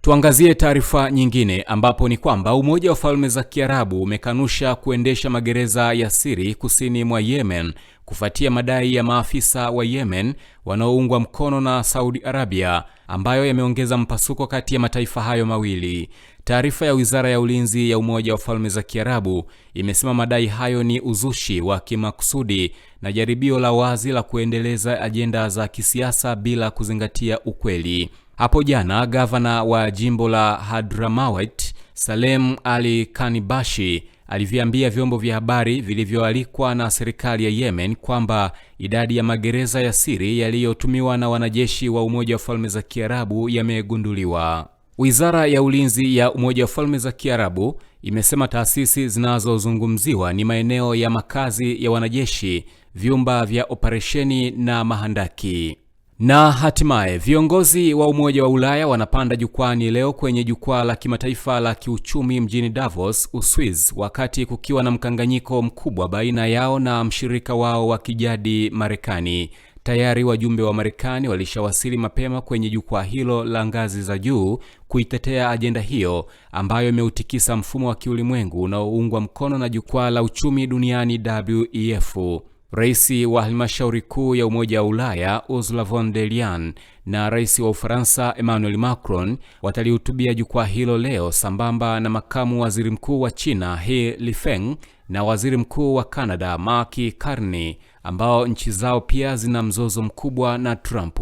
Tuangazie taarifa nyingine, ambapo ni kwamba Umoja wa Falme za Kiarabu umekanusha kuendesha magereza ya siri kusini mwa Yemen kufuatia madai ya maafisa wa Yemen wanaoungwa mkono na Saudi Arabia, ambayo yameongeza mpasuko kati ya mataifa hayo mawili. Taarifa ya Wizara ya Ulinzi ya Umoja wa Falme za Kiarabu imesema madai hayo ni uzushi wa kimakusudi na jaribio la wazi la kuendeleza ajenda za kisiasa bila kuzingatia ukweli. Hapo jana, gavana wa jimbo la Hadramawet, Salem Ali Kanibashi, aliviambia vyombo vya habari vilivyoalikwa na serikali ya Yemen kwamba idadi ya magereza ya siri yaliyotumiwa na wanajeshi wa Umoja wa Falme za Kiarabu yamegunduliwa. Wizara ya Ulinzi ya Umoja wa Falme za Kiarabu imesema taasisi zinazozungumziwa ni maeneo ya makazi ya wanajeshi, vyumba vya operesheni na mahandaki. Na hatimaye viongozi wa Umoja wa Ulaya wanapanda jukwani leo kwenye jukwaa la kimataifa la kiuchumi mjini Davos, Uswizi, wakati kukiwa na mkanganyiko mkubwa baina yao na mshirika wao wa kijadi Marekani. Tayari wajumbe wa Marekani walishawasili mapema kwenye jukwaa hilo la ngazi za juu kuitetea ajenda hiyo ambayo imeutikisa mfumo wa kiulimwengu unaoungwa mkono na jukwaa la uchumi duniani WEF. Rais wa halmashauri kuu ya Umoja wa Ulaya Ursula von der Leyen na Rais wa Ufaransa Emmanuel Macron watalihutubia jukwaa hilo leo, sambamba na makamu waziri mkuu wa China He Lifeng na waziri mkuu wa Canada Mark Carney, ambao nchi zao pia zina mzozo mkubwa na Trump.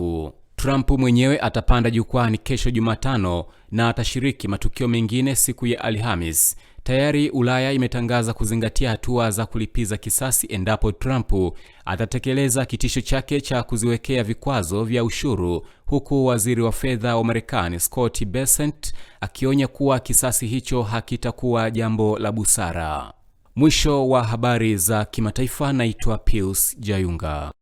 Trump mwenyewe atapanda jukwani kesho Jumatano na atashiriki matukio mengine siku ya Alhamis. Tayari Ulaya imetangaza kuzingatia hatua za kulipiza kisasi endapo Trump atatekeleza kitisho chake cha kuziwekea vikwazo vya ushuru, huku waziri wa fedha wa Marekani Scott Bessent akionya kuwa kisasi hicho hakitakuwa jambo la busara. Mwisho wa habari za kimataifa. Naitwa Pius Jayunga.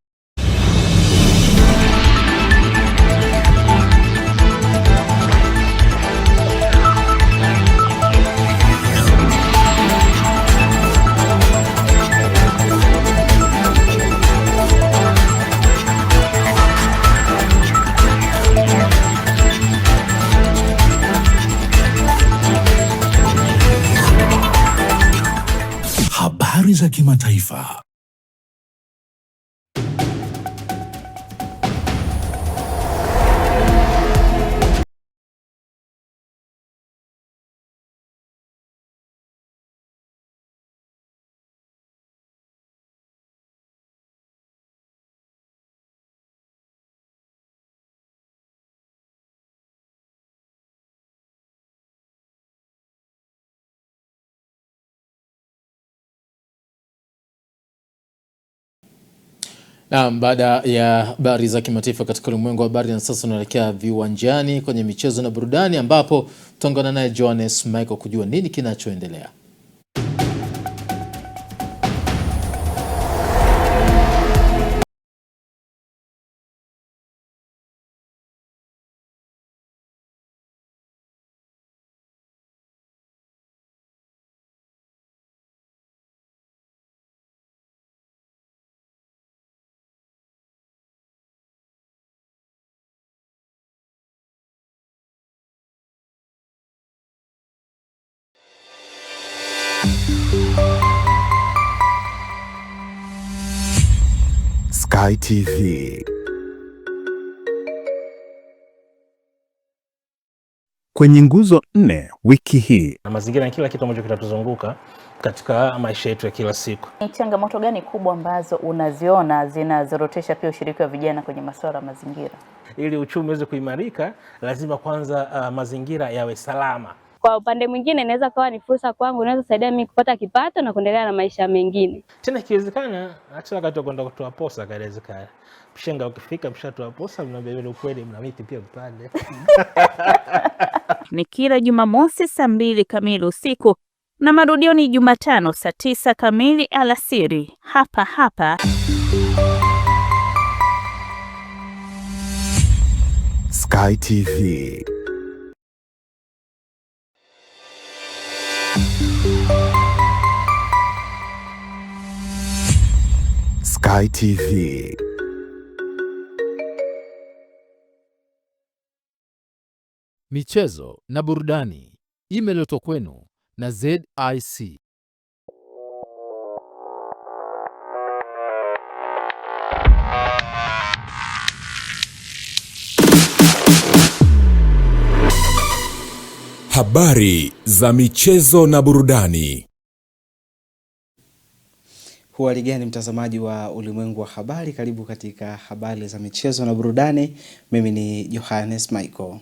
Habari za kimataifa. Na baada ya habari za kimataifa katika ulimwengu wa habari, na sasa tunaelekea viwanjani kwenye michezo na burudani, ambapo tutaungana naye Johannes Michael kujua nini kinachoendelea. Sky TV. Kwenye nguzo 4 wiki hii. Na mazingira ni kila kitu ambacho kinatuzunguka katika maisha yetu ya kila siku. Ni changamoto gani kubwa ambazo unaziona zinazorotesha pia ushiriki wa vijana kwenye masuala ya mazingira? Ili uchumi uweze kuimarika, lazima kwanza mazingira yawe salama. Kwa upande mwingine inaweza kuwa ni fursa kwangu, inaweza kusaidia mimi kupata kipato na kuendelea na maisha mengine. Tena ikiwezekana hata wakati wa kwenda kutoa posa kaelezekana. Mshenga ukifika mshatoa posa, mnaambia ukweli, mna miti pia upande. Ni kila Jumamosi saa 2 kamili usiku na marudio ni Jumatano saa 9 kamili alasiri hapa hapa Sky TV. Sky TV. Michezo na burudani imeletwa kwenu na ZIC. Habari za michezo na burudani. Huhali gani mtazamaji wa Ulimwengu wa Habari, karibu katika habari za michezo na burudani. Mimi ni Johannes Michael.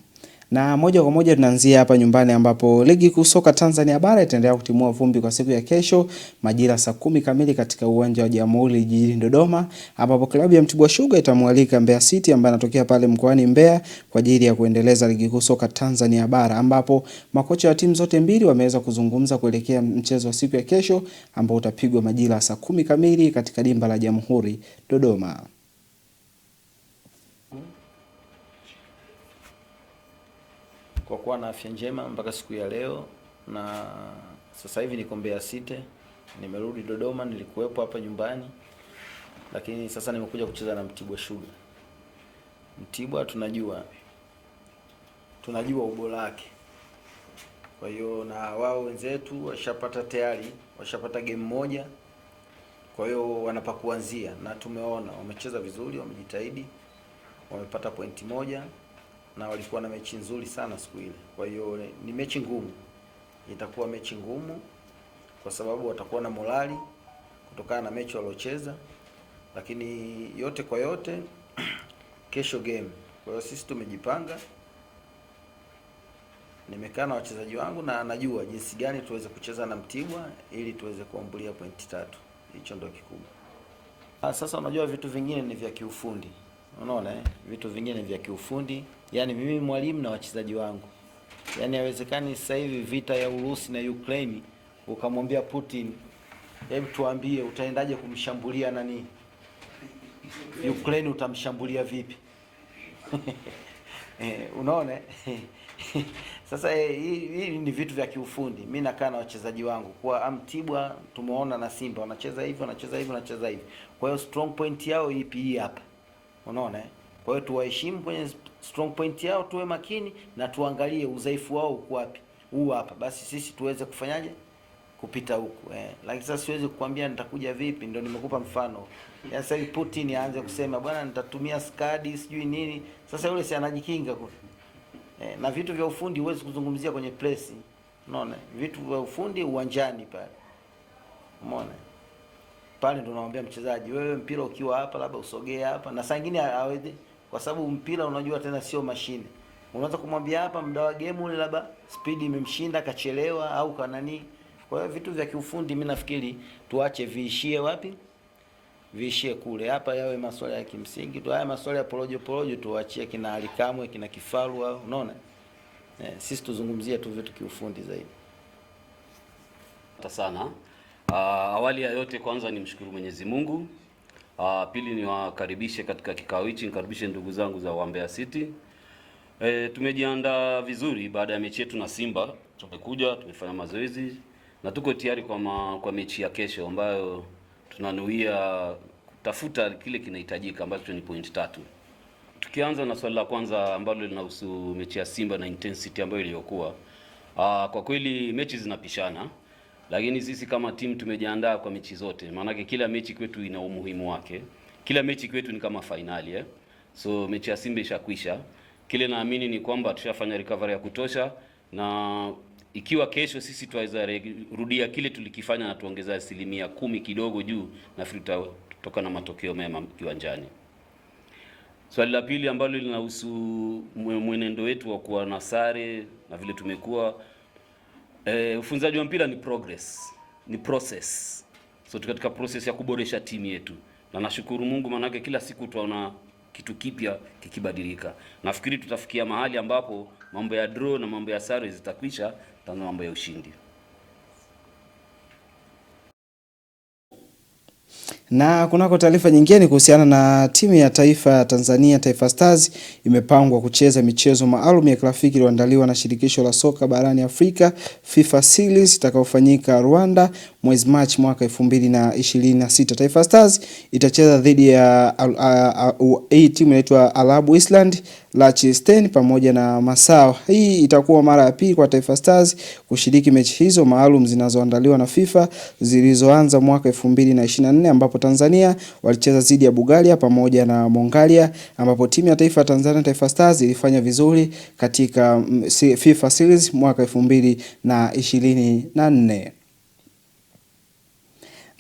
Na moja kwa moja tunaanzia hapa nyumbani ambapo ligi kuu soka Tanzania bara itaendelea kutimua vumbi kwa siku ya kesho majira saa 10 kamili katika uwanja wa Jamhuri jijini Dodoma, ambapo klabu ya Mtibwa Sugar itamwalika Mbeya City ambaye anatokea pale mkoani Mbeya kwa ajili ya kuendeleza ligi kuu soka Tanzania bara, ambapo makocha wa timu zote mbili wameweza kuzungumza kuelekea mchezo wa siku ya kesho ambao utapigwa majira saa 10 kamili katika dimba la Jamhuri Dodoma. Kwa kuwa na afya njema mpaka siku ya leo, na sasa hivi niko Mbeya City, nimerudi Dodoma, nilikuwepo hapa nyumbani, lakini sasa nimekuja kucheza na Mtibwa Sugar. Mtibwa tunajua ubora wake. Kwa hiyo na wao wenzetu washapata game moja. Kwa hiyo wanapa kuanzia, na tumeona wamecheza vizuri, wamejitahidi, wamepata pointi moja na walikuwa na mechi nzuri sana siku ile. Kwa hiyo ni mechi ngumu. Itakuwa mechi ngumu kwa sababu watakuwa na morali kutokana na mechi waliocheza, lakini yote kwa yote kesho game. Kwa hiyo sisi tumejipanga. Nimekaa na wachezaji wangu na najua jinsi gani tuweze kucheza na Mtibwa ili tuweze kuambulia pointi 3. Hicho ndio kikubwa. Sasa unajua vitu vingine ni vya kiufundi. Unaona vitu vingine vya kiufundi. Yaani mimi mwalimu na wachezaji wangu. Yaani haiwezekani sasa hivi vita ya Urusi na Ukraine ukamwambia Putin, hebu tuambie utaendaje kumshambulia nani? Ukraine utamshambulia vipi? Unaona? Sasa hii ni vitu vya kiufundi. Mimi nakaa na wachezaji wangu. Kwa Mtibwa tumeona na Simba wanacheza hivi, wanacheza hivi. Kwa hiyo strong point yao ipi hapa. Unaona? Kwa hiyo tuwaheshimu kwenye strong point yao, tuwe makini na tuangalie udhaifu wao uko wapi. Huu hapa. Basi sisi tuweze kufanyaje? Kupita huku. Lakini sasa siwezi kukwambia nitakuja vipi, ndio nimekupa mfano. Ya sasa Putin aanze kusema bwana nitatumia skadi sijui nini. Sasa yule si anajikinga kwa. Na vitu vya ufundi huwezi kuzungumzia kwenye press. Unaona? Vitu vya ufundi uwanjani pale. Umeona? Pale ndo naambia mchezaji, wewe mpira ukiwa hapa labda usogee hapa, na saa nyingine aweze, kwa sababu mpira unajua tena sio mashine. Unaweza kumwambia hapa muda wa game ule labda speed imemshinda kachelewa au kanani. Kwa hiyo vitu vya kiufundi mimi nafikiri tuache viishie wapi? Viishie kule. Hapa yawe masuala ya kimsingi tu. Haya masuala ya porojo tuachie kina Alikamwe, kina Kifaru au unaona? Sisi tuzungumzie tu vitu kiufundi zaidi. Sana. Awali ya yote kwanza nimshukuru Mwenyezi Mungu. Pili niwakaribishe katika kikao hichi, nikaribishe ndugu zangu za Mbeya City. Tumejiandaa vizuri baada ya mechi yetu na Simba. Tumekuja, tumefanya mazoezi na tuko tayari kwa mechi ya kesho ambayo tunanuia kutafuta kile kinahitajika ambacho ni point 3. Tukianza na swali la kwanza ambalo linahusu mechi ya Simba na intensity ambayo iliyokuwa. Kwa kweli mechi zinapishana. lakini sisi kama timu tumejiandaa kwa mechi zote, maana kila mechi kwetu ina umuhimu wake. Kila mechi kwetu ni kama finali So mechi ya Simba ishakwisha. Kile naamini ni kwamba tushafanya recovery ya kutosha, na ikiwa kesho sisi tuweza rudia kile tulikifanya na tuongeza 10% kidogo juu, nafikiri tutatoka na matokeo mema kiwanjani. Swali la pili ambalo linahusu mwenendo wetu wa kuwa na sare na vile tumekuwa, ufunzaji wa mpira ni process. So katika process ya kuboresha timu yetu, na nashukuru Mungu manake kila siku tunaona kitu kipya kikibadilika. Nafikiri tutafikia mahali ambapo mambo ya draw na mambo ya sare zitakwisha, na mambo ya ushindi. Na kunako taarifa nyingine kuhusiana na timu ya taifa ya Tanzania, Taifa Stars imepangwa kucheza michezo maalum ya kirafiki iliyoandaliwa na shirikisho la soka barani Afrika FIFA Series itakayofanyika Rwanda mwezi Machi mwaka 2026. Taifa Stars itacheza dhidi ya timu inaitwa Alabu Island, Liechtenstein pamoja na Masao. Hii itakuwa mara ya pili kwa Taifa Stars kushiriki mechi hizo maalum zinazoandaliwa na FIFA zilizoanza mwaka 2024 ambapo Tanzania walicheza dhidi ya Bulgaria pamoja na Mongolia, ambapo timu ya taifa ya Tanzania Taifa Stars ilifanya vizuri katika FIFA Series mwaka 2024.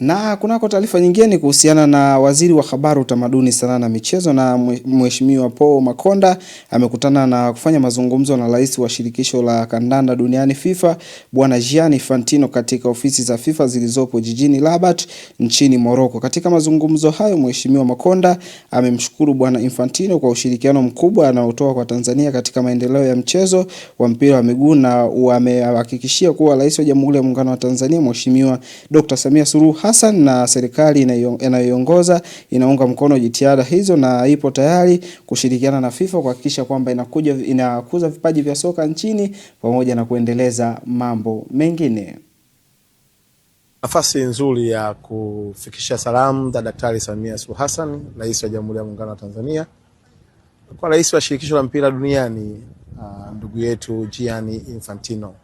Na kunako taarifa nyingine kuhusiana na waziri wa habari, utamaduni, sanaa na michezo na Mheshimiwa Paul Makonda amekutana na kufanya mazungumzo na rais wa shirikisho la kandanda duniani FIFA Bwana Gianni Infantino katika ofisi za FIFA zilizopo jijini Rabat nchini Morocco. Katika mazungumzo hayo, Mheshimiwa Makonda amemshukuru Bwana Infantino kwa ushirikiano mkubwa anaotoa kwa Tanzania katika maendeleo ya mchezo wa mpira wa miguu, na amehakikishia kuwa Rais wa Jamhuri ya Muungano wa Tanzania Mheshimiwa Dr. Samia Suluhu Hassan na serikali inayoiongoza inaunga mkono jitihada hizo na ipo tayari kushirikiana na FIFA kuhakikisha kwamba inakuza vipaji vya soka nchini pamoja na kuendeleza mambo mengine. Nafasi nzuri ya kufikisha salamu za Daktari Samia Suluhu Hassan, Rais wa Jamhuri ya Muungano wa Tanzania, kwa Rais wa Shirikisho la Mpira Duniani ndugu yetu Gianni Infantino.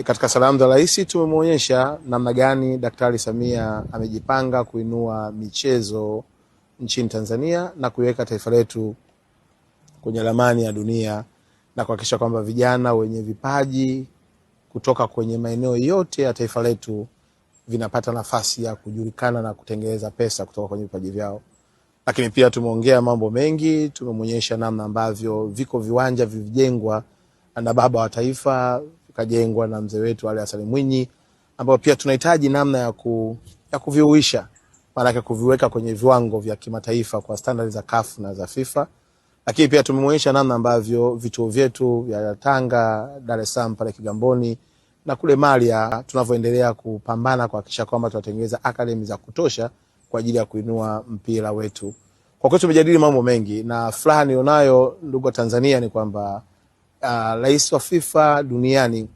Katika salamu za rais tumemuonyesha namna gani Daktari Samia amejipanga kuinua michezo nchini Tanzania na kuiweka taifa letu kwenye ramani ya dunia na kuhakikisha kwamba vijana wenye vipaji kutoka kwenye maeneo yote ya taifa letu vinapata nafasi ya kujulikana na kutengeneza pesa kutoka kwenye vipaji vyao. Lakini pia tumeongea mambo mengi, tumemuonyesha namna ambavyo viko viwanja vivijengwa na baba wa taifa, kajengwa na mzee wetu Ali Hassan Mwinyi, ambao pia tunahitaji namna ya kuviuisha, maana kuviweka kwenye viwango vya kimataifa kwa standards za CAF na za FIFA. Lakini pia tumemuonyesha namna ambavyo vituo vyetu vya Tanga, Dar es Salaam pale Kigamboni na kule Malia tunavyoendelea kupambana kuhakikisha kwamba tunatengeneza academy za kutosha kwa ajili ya kuinua mpira wetu. Kwa kweli tumejadili mambo mengi, na furaha nionayo ndugu wa Tanzania ni kwamba Rais wa FIFA duniani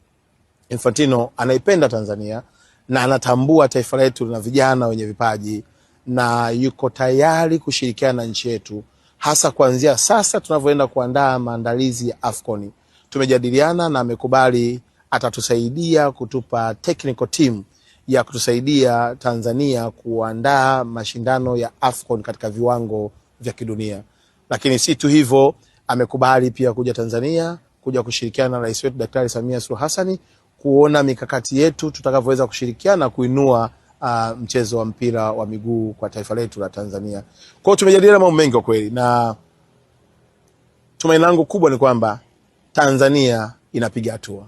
Infantino anaipenda Tanzania na anatambua taifa letu na vijana wenye vipaji, na yuko tayari kushirikiana na nchi yetu, hasa kuanzia sasa tunavyoenda kuandaa maandalizi ya AFCON. Tumejadiliana na amekubali atatusaidia kutupa technical team ya kutusaidia Tanzania kuandaa mashindano ya AFCON katika viwango vya kidunia. Lakini si tu hivyo, amekubali pia kuja Tanzania kuja kushirikiana na rais wetu Daktari Samia Suluhu Hassan kuona mikakati yetu tutakavyoweza kushirikiana kuinua mchezo wa mpira wa miguu kwa taifa letu la Tanzania. Kwa hiyo tumejadiliana mambo mengi kwa kweli, na tumaini langu kubwa ni kwamba Tanzania inapiga hatua.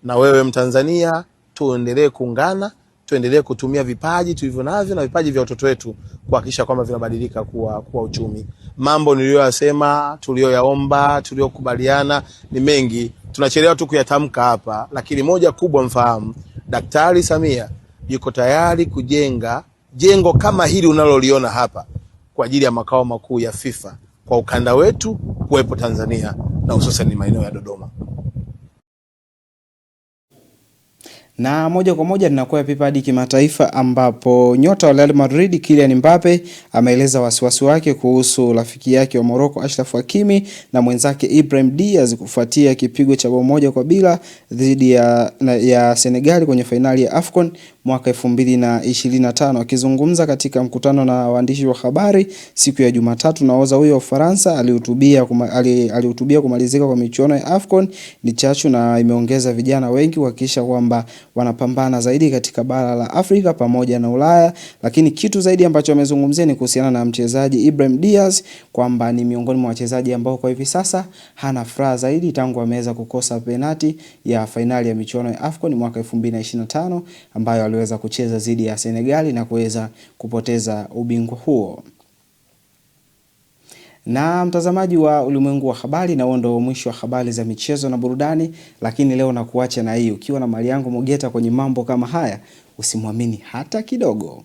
Na wewe Mtanzania, tuendelee kuungana, tuendelee kutumia vipaji tulivyo navyo na vipaji vya watoto wetu kuhakikisha kwamba vinabadilika kuwa uchumi. Mambo niliyoyasema, tuliyoyaomba, tuliyokubaliana ni mengi. Tunachelewa tu kuyatamka hapa, lakini moja kubwa mfahamu, Daktari Samia yuko tayari kujenga jengo kama hili unaloliona hapa kwa ajili ya makao makuu ya FIFA kwa ukanda wetu kuwepo Tanzania, na hususan ni maeneo ya Dodoma. Na moja kwa moja tunakuwa pipa hadi kimataifa ambapo nyota wa Real Madrid Kylian Mbappe ameeleza wasiwasi wake kuhusu rafiki yake wa Morocco Achraf Hakimi na mwenzake Ibrahim Diaz kufuatia kipigo cha bao 1-0 dhidi ya Senegal kwenye fainali ya AFCON mwaka 2025. Akizungumza katika mkutano na waandishi wa habari siku ya Jumatatu, nahodha huyo wa Ufaransa alihutubia kumalizika kwa michuano ya AFCON ni chachu na imeongeza vijana wengi kuhakikisha kwamba wanapambana zaidi katika bara la Afrika pamoja na Ulaya. Lakini kitu zaidi ambacho amezungumzia ni kuhusiana na mchezaji Ibrahim Diaz kwamba ni miongoni mwa wachezaji ambao kwa hivi sasa hana furaha zaidi tangu ameweza kukosa penalti ya fainali ya michuano ya AFCON mwaka 2025 ambayo aliweza kucheza dhidi ya Senegal na kuweza kupoteza ubingwa huo. Na mtazamaji wa Ulimwengu wa Habari, na ndo mwisho wa habari za michezo na burudani, lakini leo na kuacha na hii, ukiwa na Mariangu Mogeta kwenye mambo kama haya usimwamini hata kidogo.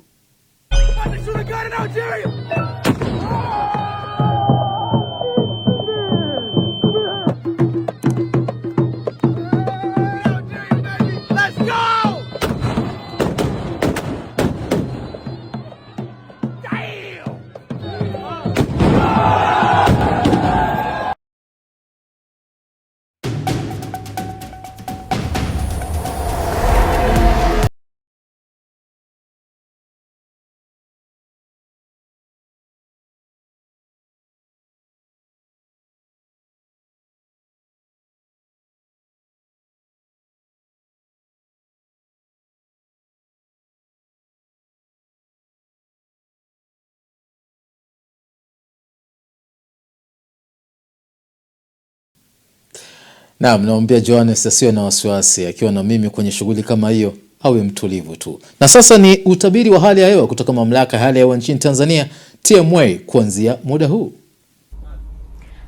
Naam, naombea Johannes asiwe na wasiwasi akiwa na mimi kwenye shughuli kama hiyo, awe mtulivu tu. Na sasa ni utabiri wa hali ya hewa kutoka mamlaka ya hali ya hewa nchini Tanzania TMA kuanzia muda huu.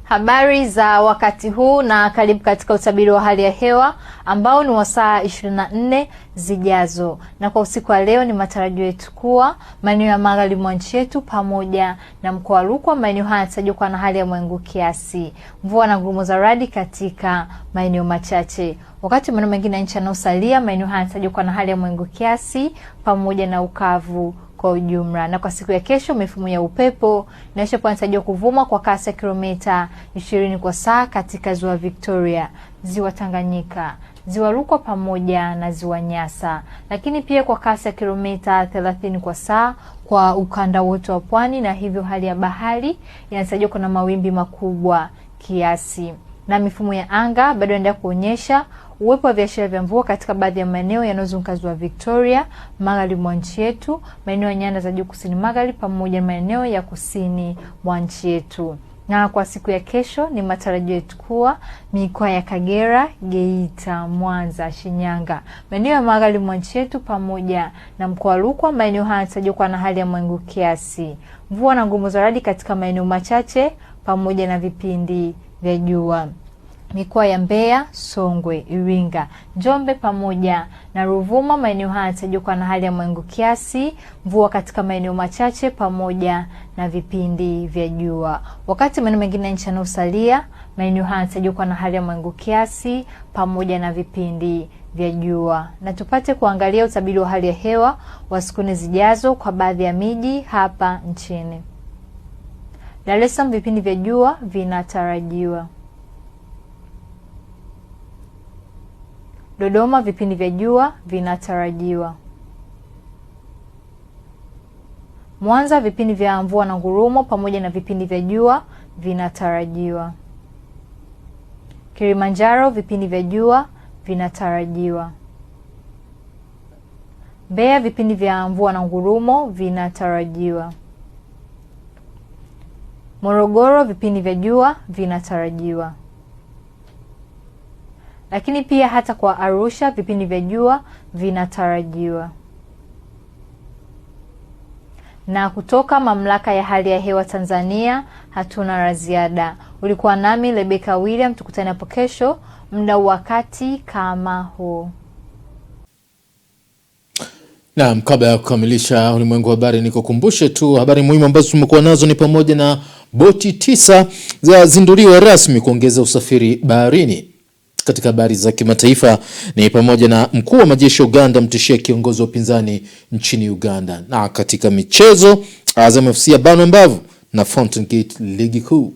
Habari za wakati huu na karibu katika utabiri wa hali ya hewa ambao ni wa saa 24 zijazo. Na kwa usiku wa leo ni matarajio yetu kuwa maeneo ya magharibi mwa nchi yetu pamoja na mkoa wa Rukwa, maeneo haya yatajwa kuwa na hali ya mawingu kiasi, mvua na ngurumo za radi katika maeneo machache. Wakati maeneo mengine ya nchi yanayosalia, maeneo haya yatajwa kuwa na hali ya mawingu kiasi pamoja na ukavu kwa ujumla. Na kwa siku ya kesho, mifumo ya upepo inatarajiwa kuvuma kwa kasi ya kilomita 20 kwa saa katika ziwa Victoria, ziwa Tanganyika, ziwa Rukwa pamoja na ziwa Nyasa, lakini pia kwa kasi ya kilomita 30 kwa saa kwa ukanda wote wa pwani, na hivyo hali ya bahari inatarajiwa kuwa na mawimbi makubwa kiasi. Na mifumo ya anga bado inaendelea kuonyesha uwepo wa viashiria vya mvua katika baadhi ya maeneo yanayozunguka ziwa Victoria, magharibi mwa nchi yetu, maeneo ya nyanda za juu kusini magharibi pamoja na maeneo ya kusini mwa nchi yetu. Na kwa siku ya kesho ni matarajio yetu kuwa mikoa ya Kagera, Geita, Mwanza, Shinyanga, maeneo ya magharibi mwa nchi yetu pamoja na mkoa wa Rukwa, maeneo haya yatajwa kuwa na hali ya mawingu kiasi, mvua na ngurumo za radi katika maeneo machache pamoja na vipindi vya jua. Mikoa ya Mbeya, Songwe, Iringa, Njombe pamoja na Ruvuma, maeneo haya yatajwa kuwa na hali ya mawingu kiasi, mvua katika maeneo machache pamoja na vipindi vya jua. Wakati maeneo mengine nchi yanayosalia, maeneo haya yatajwa kuwa na hali ya mawingu kiasi pamoja na vipindi vya jua. Na tupate kuangalia utabiri wa hali ya hewa wa siku zijazo kwa baadhi ya miji hapa nchini. Dar es Salaam, vipindi vya jua vinatarajiwa. Dodoma, vipindi vya jua vinatarajiwa. Mwanza, vipindi vya mvua na ngurumo pamoja na vipindi vya jua vinatarajiwa. Kilimanjaro, vipindi vya jua vinatarajiwa. Mbeya, vipindi vya mvua na ngurumo vinatarajiwa. Morogoro, vipindi vya jua vinatarajiwa. Lakini pia hata kwa Arusha, vipindi vya jua vinatarajiwa. Na kutoka mamlaka ya hali ya hewa Tanzania hatuna la ziada. Ulikuwa nami Rebecca William, tukutane hapo kesho muda wakati kama huu. Naam, kabla ya kukamilisha ulimwengu wa habari, nikukumbushe tu habari muhimu ambazo tumekuwa nazo ni pamoja na boti 9 za zinduliwa rasmi kuongeza usafiri baharini. katika habari za kimataifa ni pamoja na mkuu wa majeshi ya Uganda mtishia kiongozi wa upinzani nchini Uganda, na katika michezo Azam FC ya bano mbavu na Fountain Gate ligi kuu.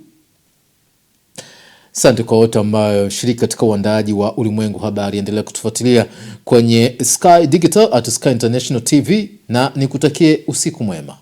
Asante kwa wote ambao shiriki katika uandaaji wa Ulimwengu Habari. Endelea kutufuatilia kwenye Sky Digital at Sky International TV na nikutakie usiku mwema.